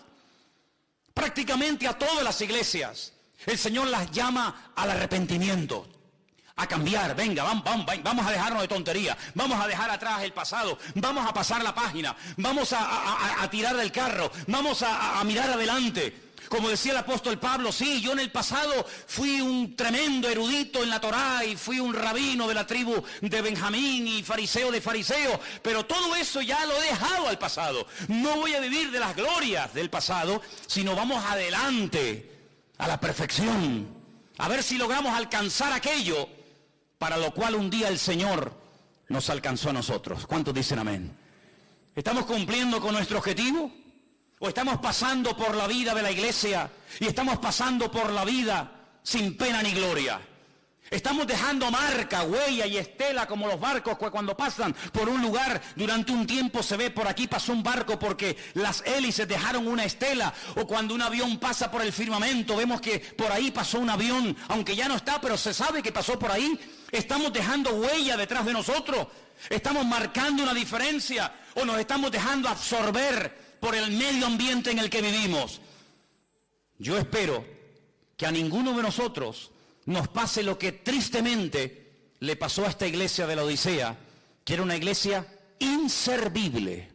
Prácticamente a todas las iglesias el Señor las llama al arrepentimiento, a cambiar. Venga, vamos a dejarnos de tontería, vamos a dejar atrás el pasado, vamos a pasar la página, vamos a tirar del carro, vamos a mirar adelante. Como decía el apóstol Pablo, sí, yo en el pasado fui un tremendo erudito en la Torá y fui un rabino de la tribu de Benjamín y fariseo de fariseos, pero todo eso ya lo he dejado al pasado. No voy a vivir de las glorias del pasado, sino vamos adelante a la perfección, a ver si logramos alcanzar aquello para lo cual un día el Señor nos alcanzó a nosotros. ¿Cuántos dicen amén? ¿Estamos cumpliendo con nuestro objetivo? ¿O estamos pasando por la vida de la iglesia y estamos pasando por la vida sin pena ni gloria? Estamos dejando marca, huella y estela como los barcos que cuando pasan por un lugar durante un tiempo se ve por aquí pasó un barco porque las hélices dejaron una estela, o cuando un avión pasa por el firmamento vemos que por ahí pasó un avión, aunque ya no está, pero se sabe que pasó por ahí. Estamos dejando huella detrás de nosotros, estamos marcando una diferencia o nos estamos dejando absorber por el medio ambiente en el que vivimos. Yo espero que a ninguno de nosotros nos pase lo que tristemente le pasó a esta iglesia de la Odisea, que era una iglesia inservible,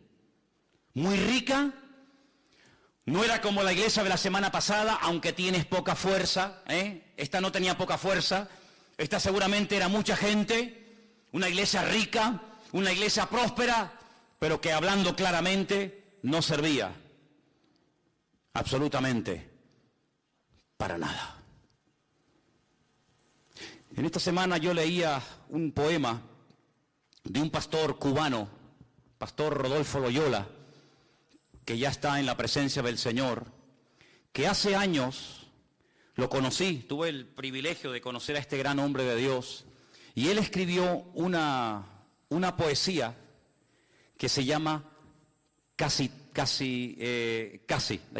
muy rica, no era como la iglesia de la semana pasada, aunque tienes poca fuerza, esta no tenía poca fuerza, esta seguramente era mucha gente, una iglesia rica, una iglesia próspera, pero que hablando claramente no servía absolutamente para nada. En esta semana yo leía un poema de un pastor cubano, pastor Rodolfo Loyola, que ya está en la presencia del Señor, que hace años lo conocí, tuve el privilegio de conocer a este gran hombre de Dios, y él escribió una poesía que se llama Casi, la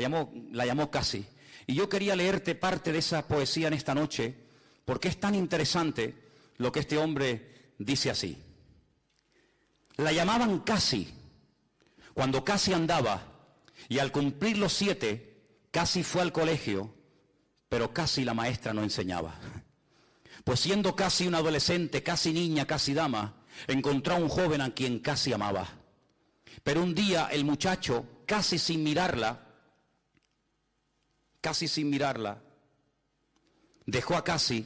llamó Casi. Y yo quería leerte parte de esa poesía en esta noche, porque es tan interesante lo que este hombre dice así. La llamaban Casi, cuando casi andaba, y al cumplir los 7, casi fue al colegio, pero casi la maestra no enseñaba. Pues siendo casi una adolescente, casi niña, casi dama, encontró a un joven a quien casi amaba. Pero un día el muchacho, casi sin mirarla, dejó a casi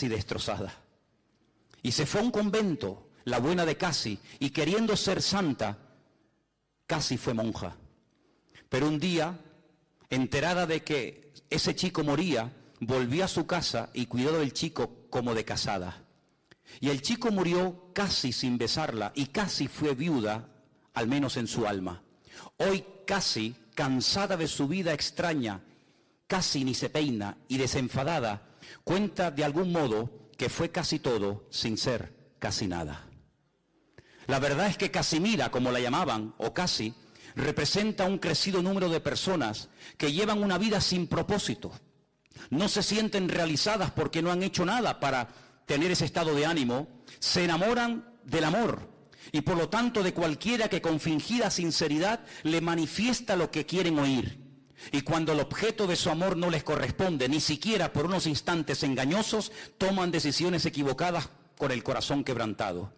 destrozada. Y se fue a un convento, la buena de Casi, y queriendo ser santa, casi fue monja. Pero un día, enterada de que ese chico moría, volvió a su casa y cuidó del chico como de casada. Y el chico murió casi sin besarla, y casi fue viuda, al menos en su alma. Hoy casi, cansada de su vida extraña, casi ni se peina y desenfadada, cuenta de algún modo que fue casi todo sin ser casi nada. La verdad es que Casimira, como la llamaban, o Casi, representa un crecido número de personas que llevan una vida sin propósito. No se sienten realizadas porque no han hecho nada para tener ese estado de ánimo, se enamoran del amor y por lo tanto de cualquiera que con fingida sinceridad le manifiesta lo que quieren oír. Y cuando el objeto de su amor no les corresponde, ni siquiera por unos instantes engañosos, toman decisiones equivocadas con el corazón quebrantado.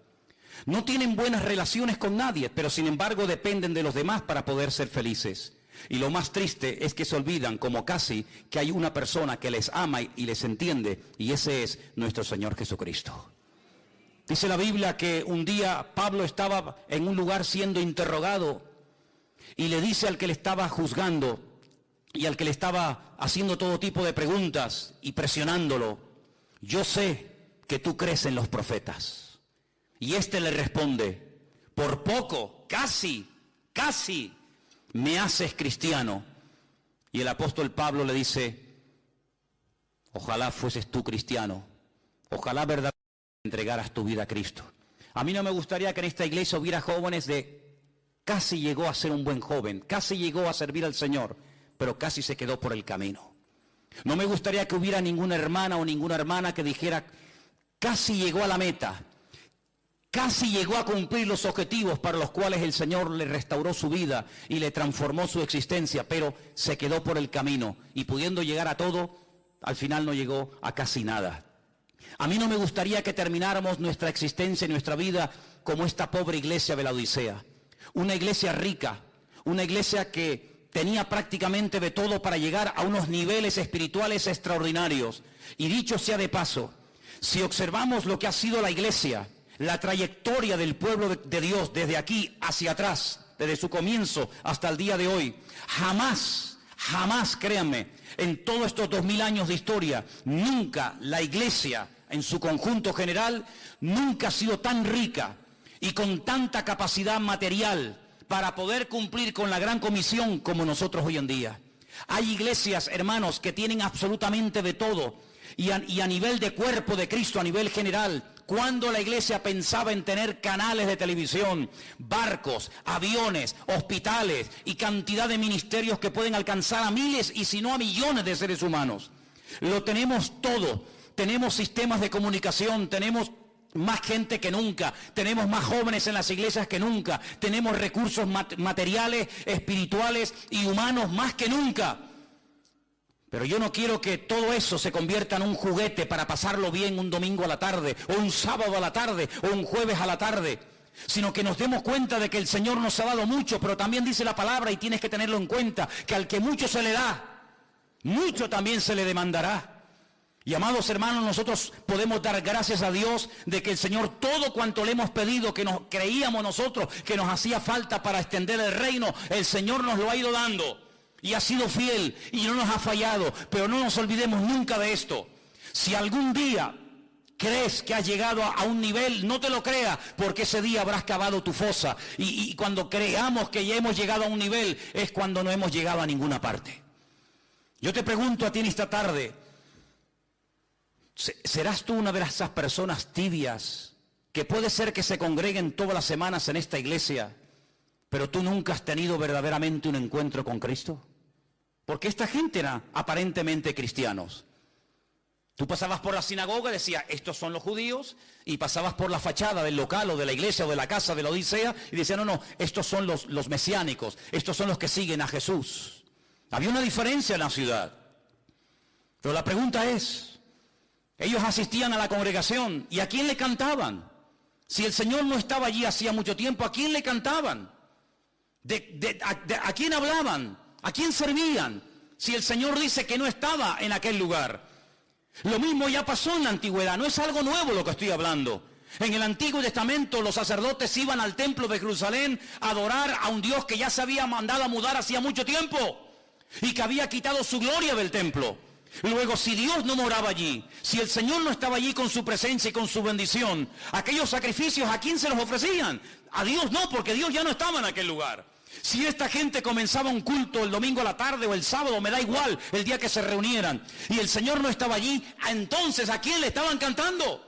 No tienen buenas relaciones con nadie, pero sin embargo dependen de los demás para poder ser felices. Y lo más triste es que se olvidan, como casi, que hay una persona que les ama y les entiende, y ese es nuestro Señor Jesucristo. Dice la Biblia que un día Pablo estaba en un lugar siendo interrogado y le dice al que le estaba juzgando y al que le estaba haciendo todo tipo de preguntas y presionándolo: yo sé que tú crees en los profetas. Y este le responde: por poco, casi, me haces cristiano. Y el apóstol Pablo le dice: ojalá fueses tú cristiano, ojalá verdaderamente entregaras tu vida a Cristo. A mí no me gustaría que en esta iglesia hubiera jóvenes de casi llegó a ser un buen joven, casi llegó a servir al Señor, pero casi se quedó por el camino. No me gustaría que hubiera ninguna hermana o ninguna hermana que dijera: casi llegó a la meta, casi llegó a cumplir los objetivos para los cuales el Señor le restauró su vida y le transformó su existencia, pero se quedó por el camino y pudiendo llegar a todo, al final no llegó a casi nada. A mí no me gustaría que termináramos nuestra existencia y nuestra vida como esta pobre iglesia de la Odisea. Una iglesia rica, una iglesia que tenía prácticamente de todo para llegar a unos niveles espirituales extraordinarios. Y dicho sea de paso, si observamos lo que ha sido la iglesia, la trayectoria del pueblo de Dios desde aquí hacia atrás, desde su comienzo hasta el día de hoy, jamás, créanme, en todos estos 2000 años de historia, nunca la iglesia en su conjunto general, nunca ha sido tan rica y con tanta capacidad material para poder cumplir con la gran comisión como nosotros hoy en día. Hay iglesias, hermanos, que tienen absolutamente de todo y a nivel de cuerpo de Cristo, a nivel general, cuando la iglesia pensaba en tener canales de televisión, barcos, aviones, hospitales y cantidad de ministerios que pueden alcanzar a miles y si no a millones de seres humanos. Lo tenemos todo. Tenemos sistemas de comunicación, tenemos más gente que nunca, tenemos más jóvenes en las iglesias que nunca, tenemos recursos materiales, espirituales y humanos más que nunca. Pero yo no quiero que todo eso se convierta en un juguete para pasarlo bien un domingo a la tarde, o un sábado a la tarde, o un jueves a la tarde, sino que nos demos cuenta de que el Señor nos ha dado mucho, pero también dice la palabra, y tienes que tenerlo en cuenta, que al que mucho se le da, mucho también se le demandará. Y amados hermanos, nosotros podemos dar gracias a Dios de que el Señor todo cuanto le hemos pedido, que nos creíamos nosotros que nos hacía falta para extender el reino, el Señor nos lo ha ido dando y ha sido fiel y no nos ha fallado. Pero no nos olvidemos nunca de esto: si algún día crees que has llegado a un nivel, no te lo creas, porque ese día habrás cavado tu fosa y cuando creamos que ya hemos llegado a un nivel es cuando no hemos llegado a ninguna parte. Yo te pregunto a ti en esta tarde: ¿serás tú una de esas personas tibias que puede ser que se congreguen todas las semanas en esta iglesia, pero tú nunca has tenido verdaderamente un encuentro con Cristo? Porque esta gente era aparentemente cristianos. Tú pasabas por la sinagoga y decías: estos son los judíos, y pasabas por la fachada del local o de la iglesia o de la casa de la Odisea y decían: no, estos son los mesiánicos, estos son los que siguen a Jesús. Había una diferencia en la ciudad. Pero la pregunta es: ellos asistían a la congregación, ¿y a quién le cantaban? Si el Señor no estaba allí hacía mucho tiempo, ¿a quién le cantaban? ¿A quién hablaban? ¿A quién servían? Si el Señor dice que no estaba en aquel lugar. Lo mismo ya pasó en la antigüedad, no es algo nuevo lo que estoy hablando. En el Antiguo Testamento los sacerdotes iban al templo de Jerusalén a adorar a un Dios que ya se había mandado a mudar hacía mucho tiempo y que había quitado su gloria del templo. Luego, si Dios no moraba allí, si el Señor no estaba allí con su presencia y con su bendición, aquellos sacrificios, ¿a quién se los ofrecían? A Dios no, porque Dios ya no estaba en aquel lugar. Si esta gente comenzaba un culto el domingo a la tarde o el sábado, me da igual el día que se reunieran, y el Señor no estaba allí, entonces ¿a quién le estaban cantando?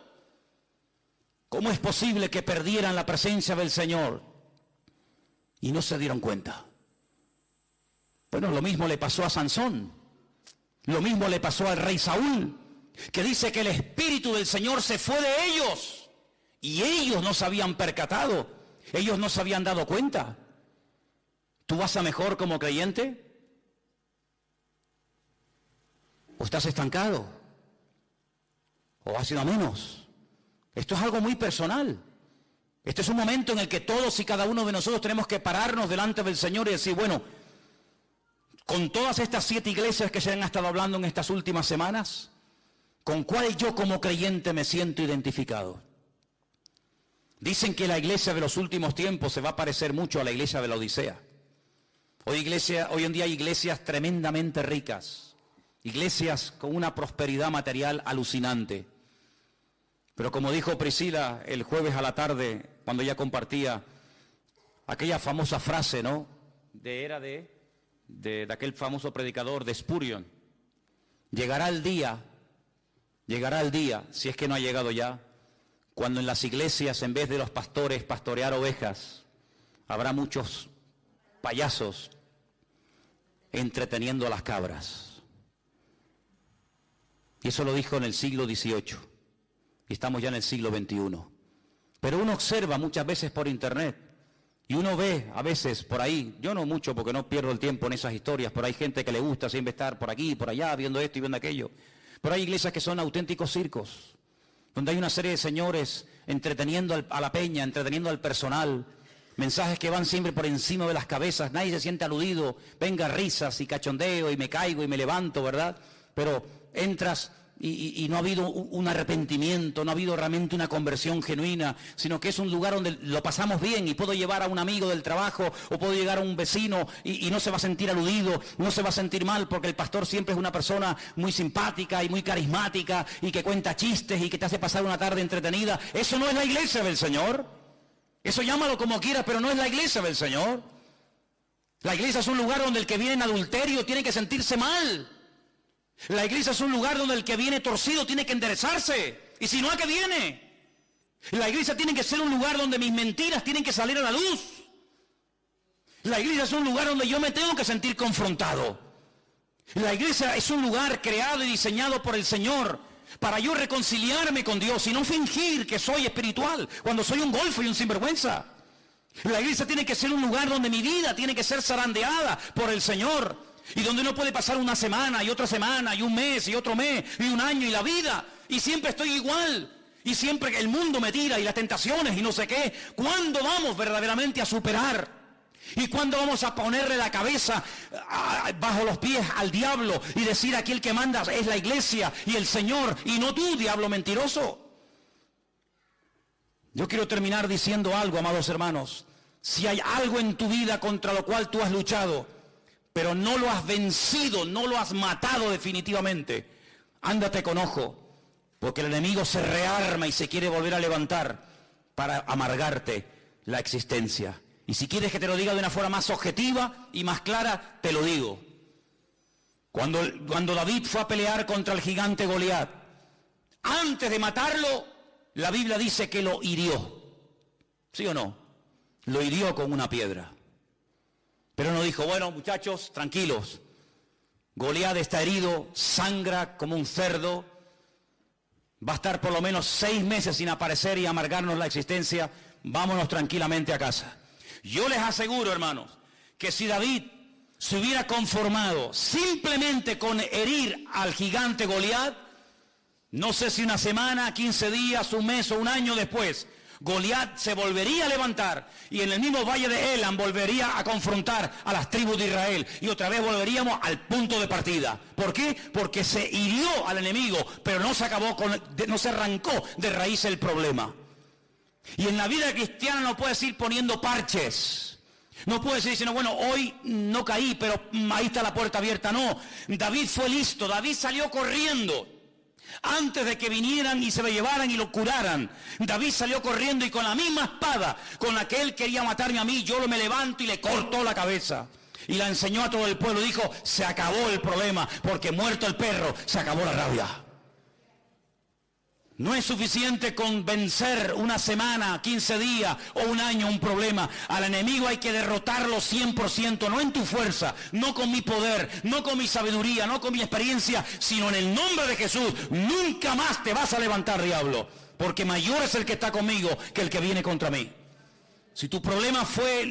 ¿Cómo es posible que perdieran la presencia del Señor y no se dieron cuenta? Bueno, lo mismo le pasó a Sansón. Lo mismo le pasó al rey Saúl, que dice que el Espíritu del Señor se fue de ellos y ellos no se habían percatado, ellos no se habían dado cuenta. ¿Tú vas a mejor como creyente? ¿O estás estancado? ¿O has ido a menos? Esto es algo muy personal. Este es un momento en el que todos y cada uno de nosotros tenemos que pararnos delante del Señor y decir, bueno, con todas estas 7 iglesias que se han estado hablando en estas últimas semanas, ¿con cuál yo como creyente me siento identificado? Dicen que la iglesia de los últimos tiempos se va a parecer mucho a la iglesia de la Odisea. Hoy en día hay iglesias tremendamente ricas, iglesias con una prosperidad material alucinante. Pero como dijo Priscila el jueves a la tarde, cuando ella compartía aquella famosa frase, ¿no? De aquel famoso predicador de Spurgeon. Llegará el día, si es que no ha llegado ya, cuando en las iglesias, en vez de los pastores pastorear ovejas, habrá muchos payasos entreteniendo a las cabras. Y eso lo dijo en el siglo XVIII. Y estamos ya en el siglo XXI. Pero uno observa muchas veces por internet y uno ve a veces por ahí, yo no mucho porque no pierdo el tiempo en esas historias, pero hay gente que le gusta siempre estar por aquí, por allá, viendo esto y viendo aquello. Pero hay iglesias que son auténticos circos, donde hay una serie de señores entreteniendo a la peña, entreteniendo al personal, mensajes que van siempre por encima de las cabezas, nadie se siente aludido, venga risas y cachondeo y me caigo y me levanto, ¿verdad? Pero entras y no ha habido un arrepentimiento, no ha habido realmente una conversión genuina, sino que es un lugar donde lo pasamos bien y puedo llevar a un amigo del trabajo o puedo llegar a un vecino y no se va a sentir aludido, no se va a sentir mal porque el pastor siempre es una persona muy simpática y muy carismática y que cuenta chistes y que te hace pasar una tarde entretenida. Eso no es la iglesia del Señor. Eso llámalo como quieras, pero no es la iglesia del Señor. La iglesia es un lugar donde el que viene en adulterio tiene que sentirse mal. La iglesia es un lugar donde el que viene torcido tiene que enderezarse. Y si no, ¿a qué viene? La iglesia tiene que ser un lugar donde mis mentiras tienen que salir a la luz. La iglesia es un lugar donde yo me tengo que sentir confrontado. La iglesia es un lugar creado y diseñado por el Señor para yo reconciliarme con Dios y no fingir que soy espiritual cuando soy un golfo y un sinvergüenza. La iglesia tiene que ser un lugar donde mi vida tiene que ser zarandeada por el Señor. Y donde uno puede pasar una semana y otra semana y un mes y otro mes y un año y la vida y siempre estoy igual y siempre el mundo me tira y las tentaciones y no sé qué. ¿Cuándo vamos verdaderamente a superar? ¿Y cuándo vamos a ponerle la cabeza bajo los pies al diablo y decir aquí el que manda es la iglesia y el Señor y no tú, diablo mentiroso? Yo quiero terminar diciendo algo, amados hermanos. Si hay algo en tu vida contra lo cual tú has luchado, pero no lo has vencido, no lo has matado definitivamente, ándate con ojo, porque el enemigo se rearma y se quiere volver a levantar para amargarte la existencia. Y si quieres que te lo diga de una forma más objetiva y más clara, te lo digo. Cuando David fue a pelear contra el gigante Goliat, antes de matarlo, la Biblia dice que lo hirió. ¿Sí o no? Lo hirió con una piedra. Pero no dijo, bueno, muchachos, tranquilos. Goliat está herido, sangra como un cerdo. Va a estar por lo menos 6 meses sin aparecer y amargarnos la existencia. Vámonos tranquilamente a casa. Yo les aseguro, hermanos, que si David se hubiera conformado simplemente con herir al gigante Goliat, no sé si una semana, 15 días, un mes o un año después, Goliat se volvería a levantar y en el mismo valle de Elam volvería a confrontar a las tribus de Israel y otra vez volveríamos al punto de partida. ¿Por qué? Porque se hirió al enemigo, pero no se arrancó de raíz el problema. Y en la vida cristiana no puedes ir poniendo parches. No puedes ir diciendo, bueno, hoy no caí, pero ahí está la puerta abierta. No, David fue listo, David salió corriendo. Antes de que vinieran y se lo llevaran y lo curaran, David salió corriendo y con la misma espada con la que él quería matarme a mí, yo me levanto y le cortó la cabeza. Y la enseñó a todo el pueblo. Dijo, se acabó el problema, porque muerto el perro, se acabó la rabia. No es suficiente con vencer una semana, 15 días o un año un problema. Al enemigo hay que derrotarlo 100%, no en tu fuerza, no con mi poder, no con mi sabiduría, no con mi experiencia, sino en el nombre de Jesús. Nunca más te vas a levantar, diablo, porque mayor es el que está conmigo que el que viene contra mí. Si tu problema fue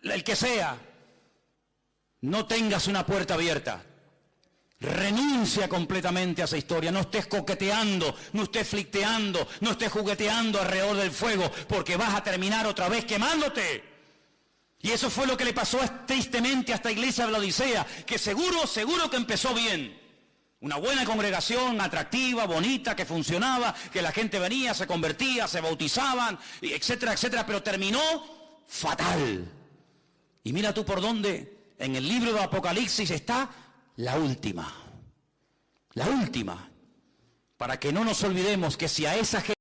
el que sea, no tengas una puerta abierta. Renuncia completamente a esa historia. No estés coqueteando, no estés flirteando, no estés jugueteando alrededor del fuego, porque vas a terminar otra vez quemándote. Y eso fue lo que le pasó tristemente a esta iglesia de la Odisea, que seguro que empezó bien. Una buena congregación, atractiva, bonita, que funcionaba, que la gente venía, se convertía, se bautizaban, etcétera, etcétera, pero terminó fatal. Y mira tú por dónde, en el libro de Apocalipsis está la última, para que no nos olvidemos que si a esa gente